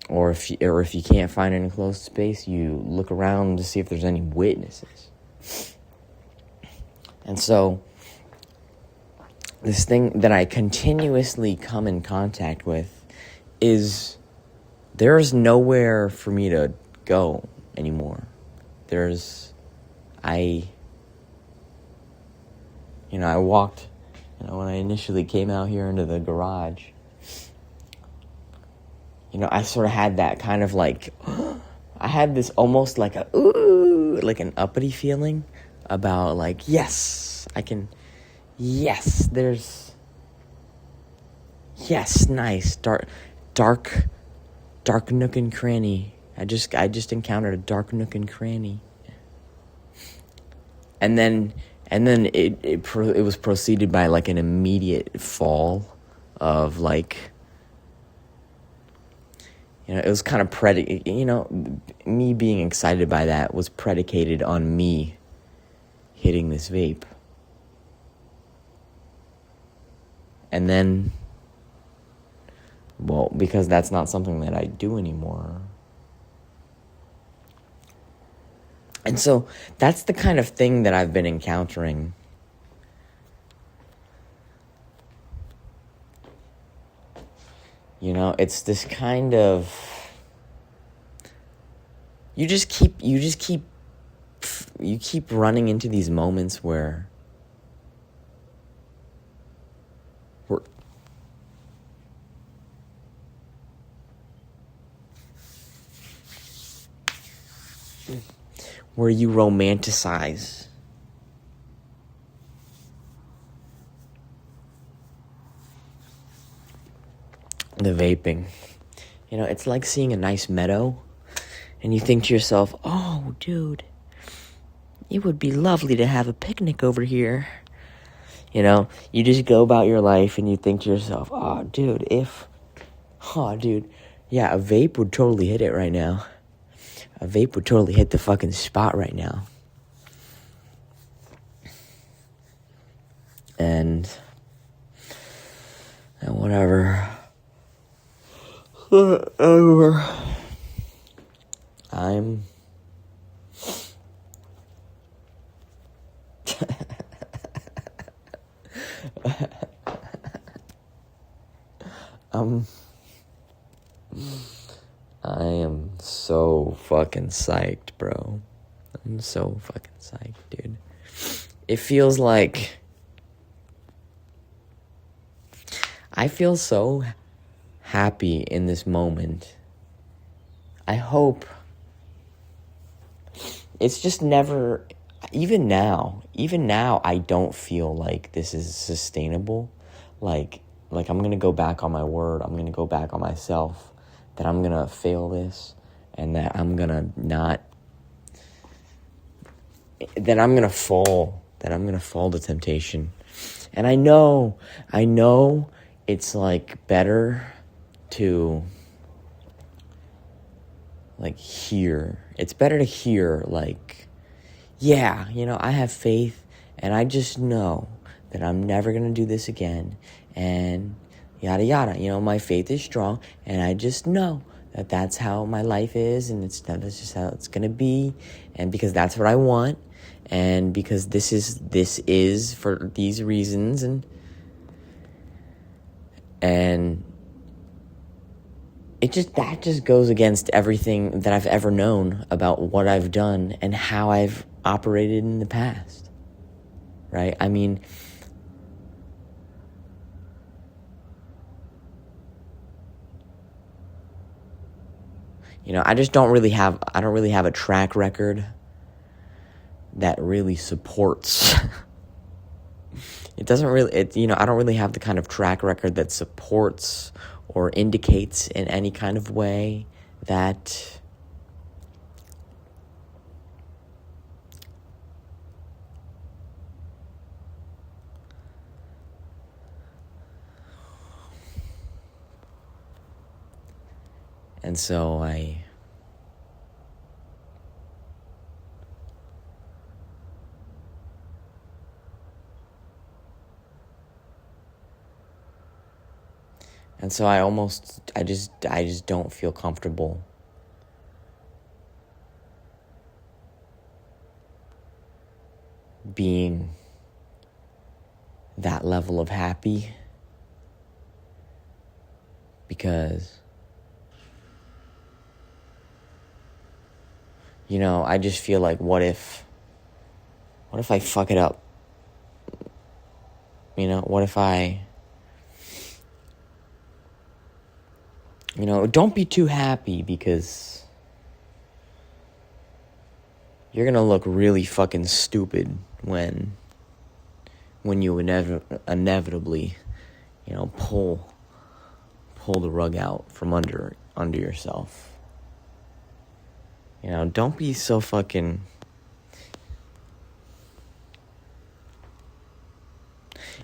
Or if you can't find an enclosed space, you look around to see if there's any witnesses. And so this thing that I continuously come in contact with is there's nowhere for me to go anymore. I walked, when I initially came out here into the garage, I sort of had that kind of like, I had this almost like like an uppity feeling about like, yes, nice, dark nook and cranny. I just encountered a dark nook and cranny. And then it was preceded by like an immediate fall of like, it was kind of me being excited by that was predicated on me hitting this vape. And then, well, because that's not something that I do anymore. And so that's the kind of thing that I've been encountering. It's this kind of, you keep running into these moments where you romanticize the vaping. It's like seeing a nice meadow and you think to yourself, oh, dude, it would be lovely to have a picnic over here. You just go about your life and you think to yourself, oh, dude, yeah, a vape would totally hit it right now. A vape would totally hit the fucking spot right now. And whatever. I'm I am so fucking psyched, bro. I'm so fucking psyched, dude. It feels like I feel so happy in this moment. I hope it's just never, even now, I don't feel like this is sustainable. Like I'm going to go back on my word. I'm going to go back on myself that I'm going to fail this and that I'm going to fall to temptation. And I know it's like better to like hear. It's better to hear like, yeah, I have faith and I just know that I'm never going to do this again and yada yada. My faith is strong and I just know that that's how my life is and that's just how it's going to be, and because that's what I want, and because this is for these reasons, and that just goes against everything that I've ever known about what I've done and how I've operated in the past, right? I mean, I don't really have a track record that really supports. I don't really have the kind of track record that supports or indicates in any kind of way that and so I just don't feel comfortable being that level of happy, because I just feel like what if I fuck it up? What if I don't be too happy, because you're gonna look really fucking stupid when you inevitably, pull the rug out from under yourself. Don't be so fucking.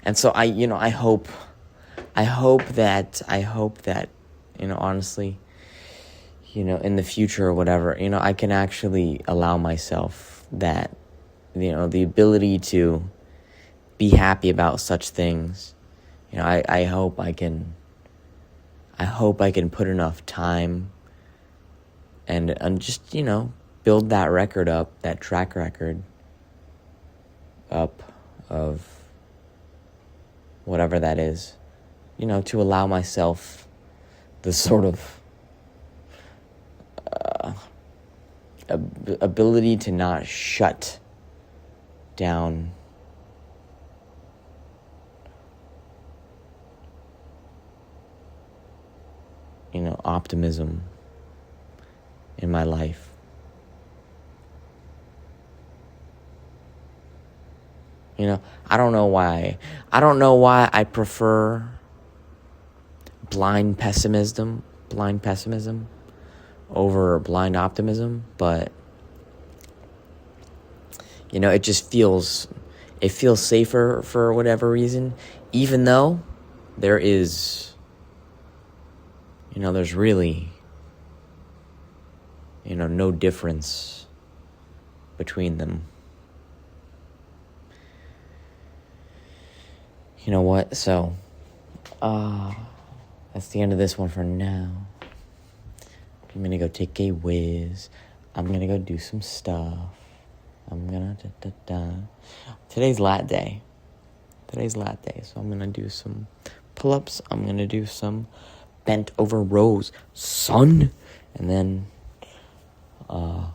And so I hope that honestly, in the future or whatever, I can actually allow myself that, the ability to be happy about such things. I hope I can put enough time and just, build that record up, that track record up of whatever that is, to allow myself the sort of ability to not shut down optimism in my life. I don't know why I prefer blind pessimism over blind optimism, but it just feels safer for whatever reason, even though there is there's really no difference between them. You know what? So, that's the end of this one for now. I'm gonna go take a whiz. I'm gonna go do some stuff. I'm gonna Today's lat day. So I'm gonna do some pull-ups. I'm gonna do some bent over rose, son. And then, I'm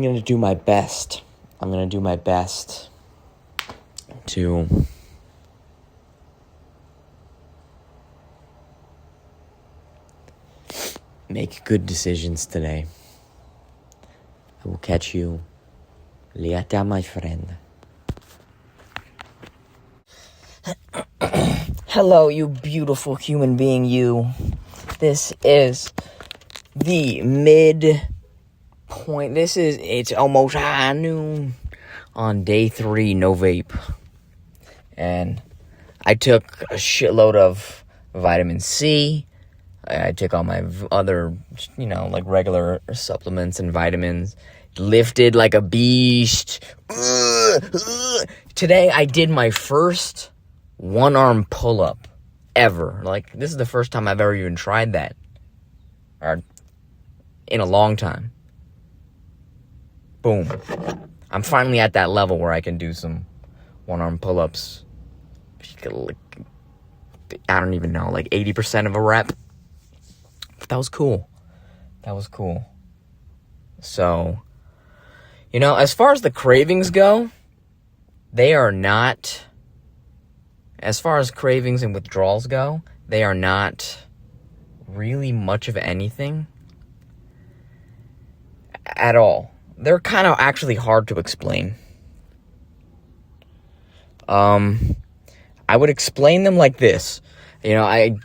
going to do my best. I'm going to do my best to make good decisions today. I will catch you later, my friend. Hello, you beautiful human being, you. This is the midpoint. It's almost high noon on day 3, no vape. And I took a shitload of vitamin C. I took all my other, like regular supplements and vitamins. Lifted like a beast. Today I did my first one-arm pull-up ever. Like, this is the first time I've ever even tried that. Or in a long time. Boom. I'm finally at that level where I can do some one-arm pull-ups. I don't even know, like 80% of a rep. But that was cool. So, as far as the cravings go, they are not... As far as cravings and withdrawals go, they are not really much of anything at all. They're kind of actually hard to explain. I would explain them like this. I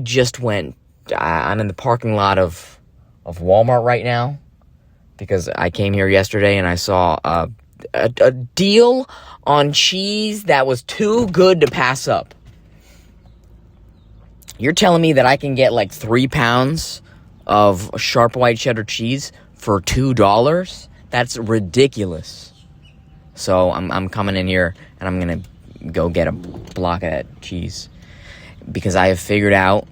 just went... I'm in the parking lot of Walmart right now because I came here yesterday and I saw a deal on cheese that was too good to pass up. You're telling me that I can get like 3 pounds of sharp white cheddar cheese for $2? That's ridiculous. So I'm coming in here and I'm gonna go get a block of that cheese because I have figured out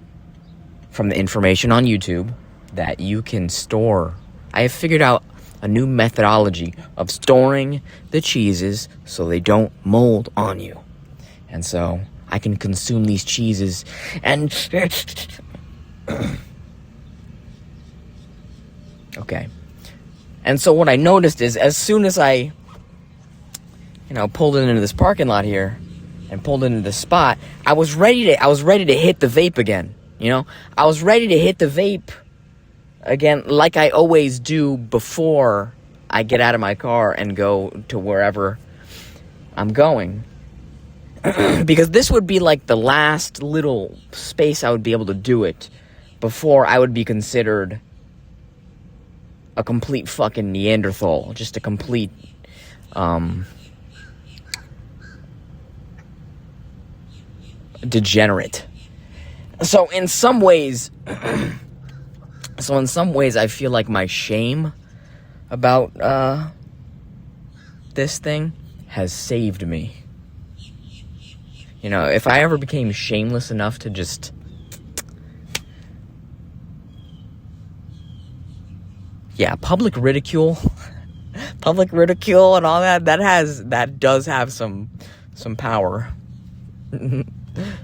from the information on YouTube that you can store. I have figured out a new methodology of storing the cheeses so they don't mold on you. And so I can consume these cheeses and... Okay. And so what I noticed is as soon as I, pulled into this parking lot here and pulled into this spot, I was ready to hit the vape again. I was ready to hit the vape again, like I always do before I get out of my car and go to wherever I'm going. Because this would be like the last little space I would be able to do it before I would be considered a complete fucking Neanderthal. Just a complete, degenerate. So in some ways, I feel like my shame about this thing has saved me. If I ever became shameless enough to just... public ridicule and all that does have some power.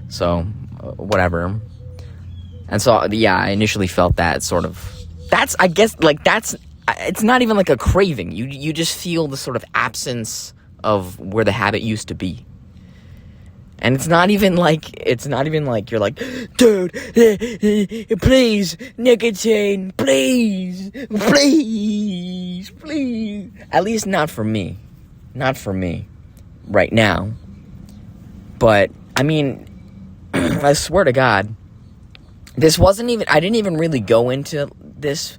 So, whatever. And so, I initially felt that sort of... It's not even like a craving. You just feel the sort of absence of where the habit used to be. And it's not even like you're like, dude, please, nicotine, please. At least not for me right now. But, I swear to God, I didn't even really go into this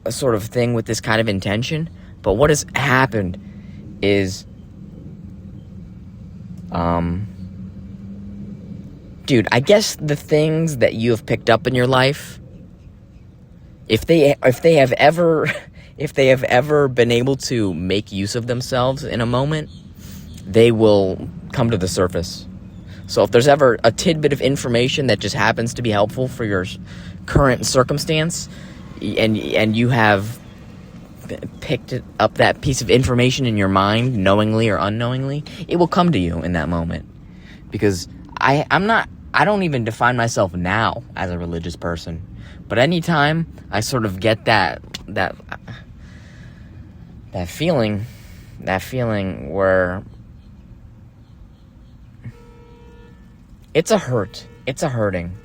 sort of thing with this kind of intention. But what has happened is, dude, I guess the things that you have picked up in your life, if they have ever been able to make use of themselves in a moment, they will come to the surface. So if there's ever a tidbit of information that just happens to be helpful for your current circumstance, and you have picked up that piece of information in your mind, knowingly or unknowingly, it will come to you in that moment. because I don't even define myself now as a religious person, but anytime I sort of get that feeling where it's a hurting.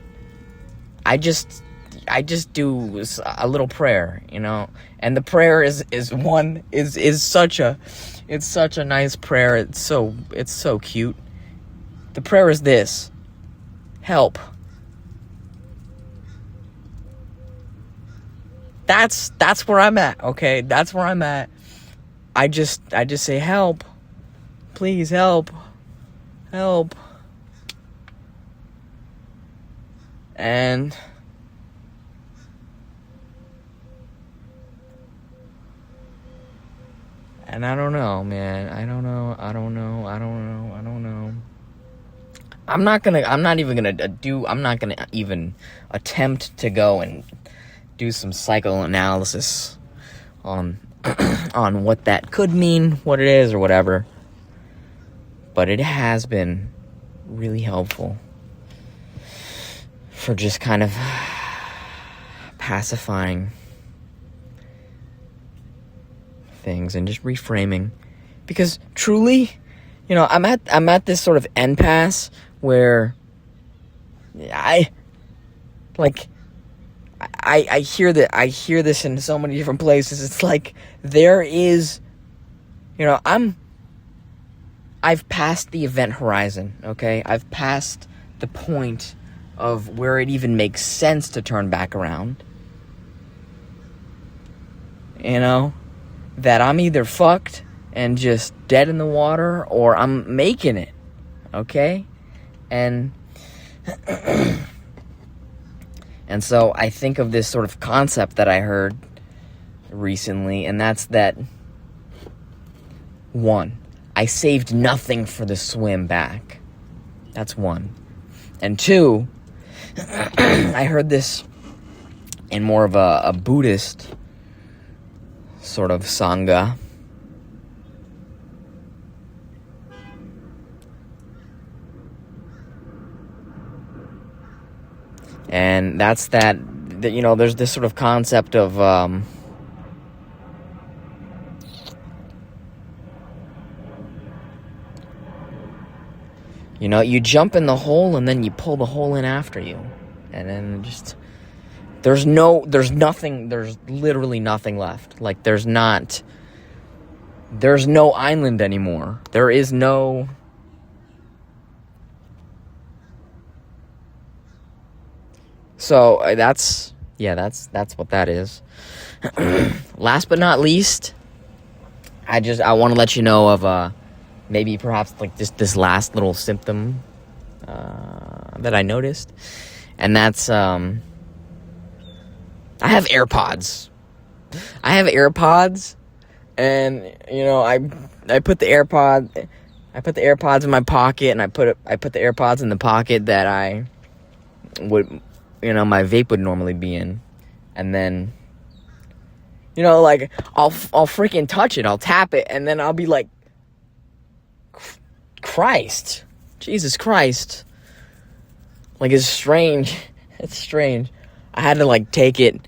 I just do a little prayer, and the prayer is such a nice prayer. It's so cute. The prayer is this: help. That's where I'm at, okay? That's where I'm at. I just say help. Please help. Help. And I don't know, man. I don't know. I'm not gonna even attempt to go and do some psychoanalysis on on what that could mean, what it is, or whatever. But it has been really helpful for just kind of pacifying things and just reframing, because truly, I'm at this sort of impasse where I hear this in so many different places. It's like there is, I've passed the event horizon, okay? I've passed the point of where it even makes sense to turn back around. That I'm either fucked and just dead in the water, or I'm making it, okay? And so I think of this sort of concept that I heard recently, and that's that, 1, I saved nothing for the swim back. That's 1. And 2, I heard this in more of a Buddhist sort of sangha. And that's that there's this sort of concept of you jump in the hole and then you pull the hole in after you. And then just there's literally nothing left. Like there's no island anymore. There is no So that's what that is. Last but not least, I want to let you know of maybe perhaps like this last little symptom that I noticed, and that's I have AirPods. And I put the AirPods in my pocket, and I put the AirPods in the pocket that I would my vape would normally be in. And then I'll freaking touch it, I'll tap it, and then I'll be like, Jesus Christ. Like, it's strange. It's strange. I had to take it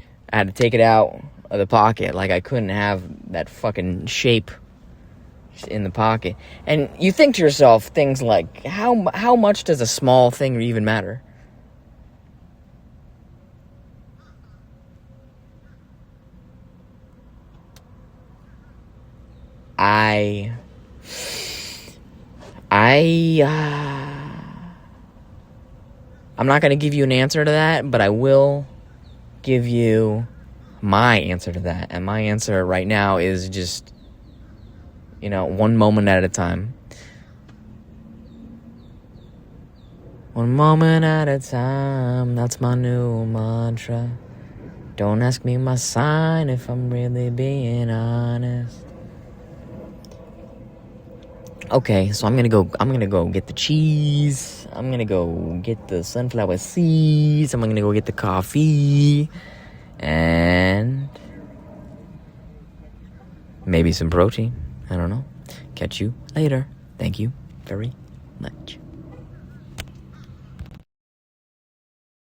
out of the pocket. Like, I couldn't have that fucking shape in the pocket. And you think to yourself things like, how much does a small thing even matter? I'm not going to give you an answer to that, but I will give you my answer to that. And my answer right now is just, one moment at a time. One moment at a time, that's my new mantra. Don't ask me my sign if I'm really being honest. Okay, so I'm gonna go get the cheese. I'm gonna go get the sunflower seeds. I'm gonna go get the coffee. And maybe some protein. I don't know. Catch you later. Thank you very much.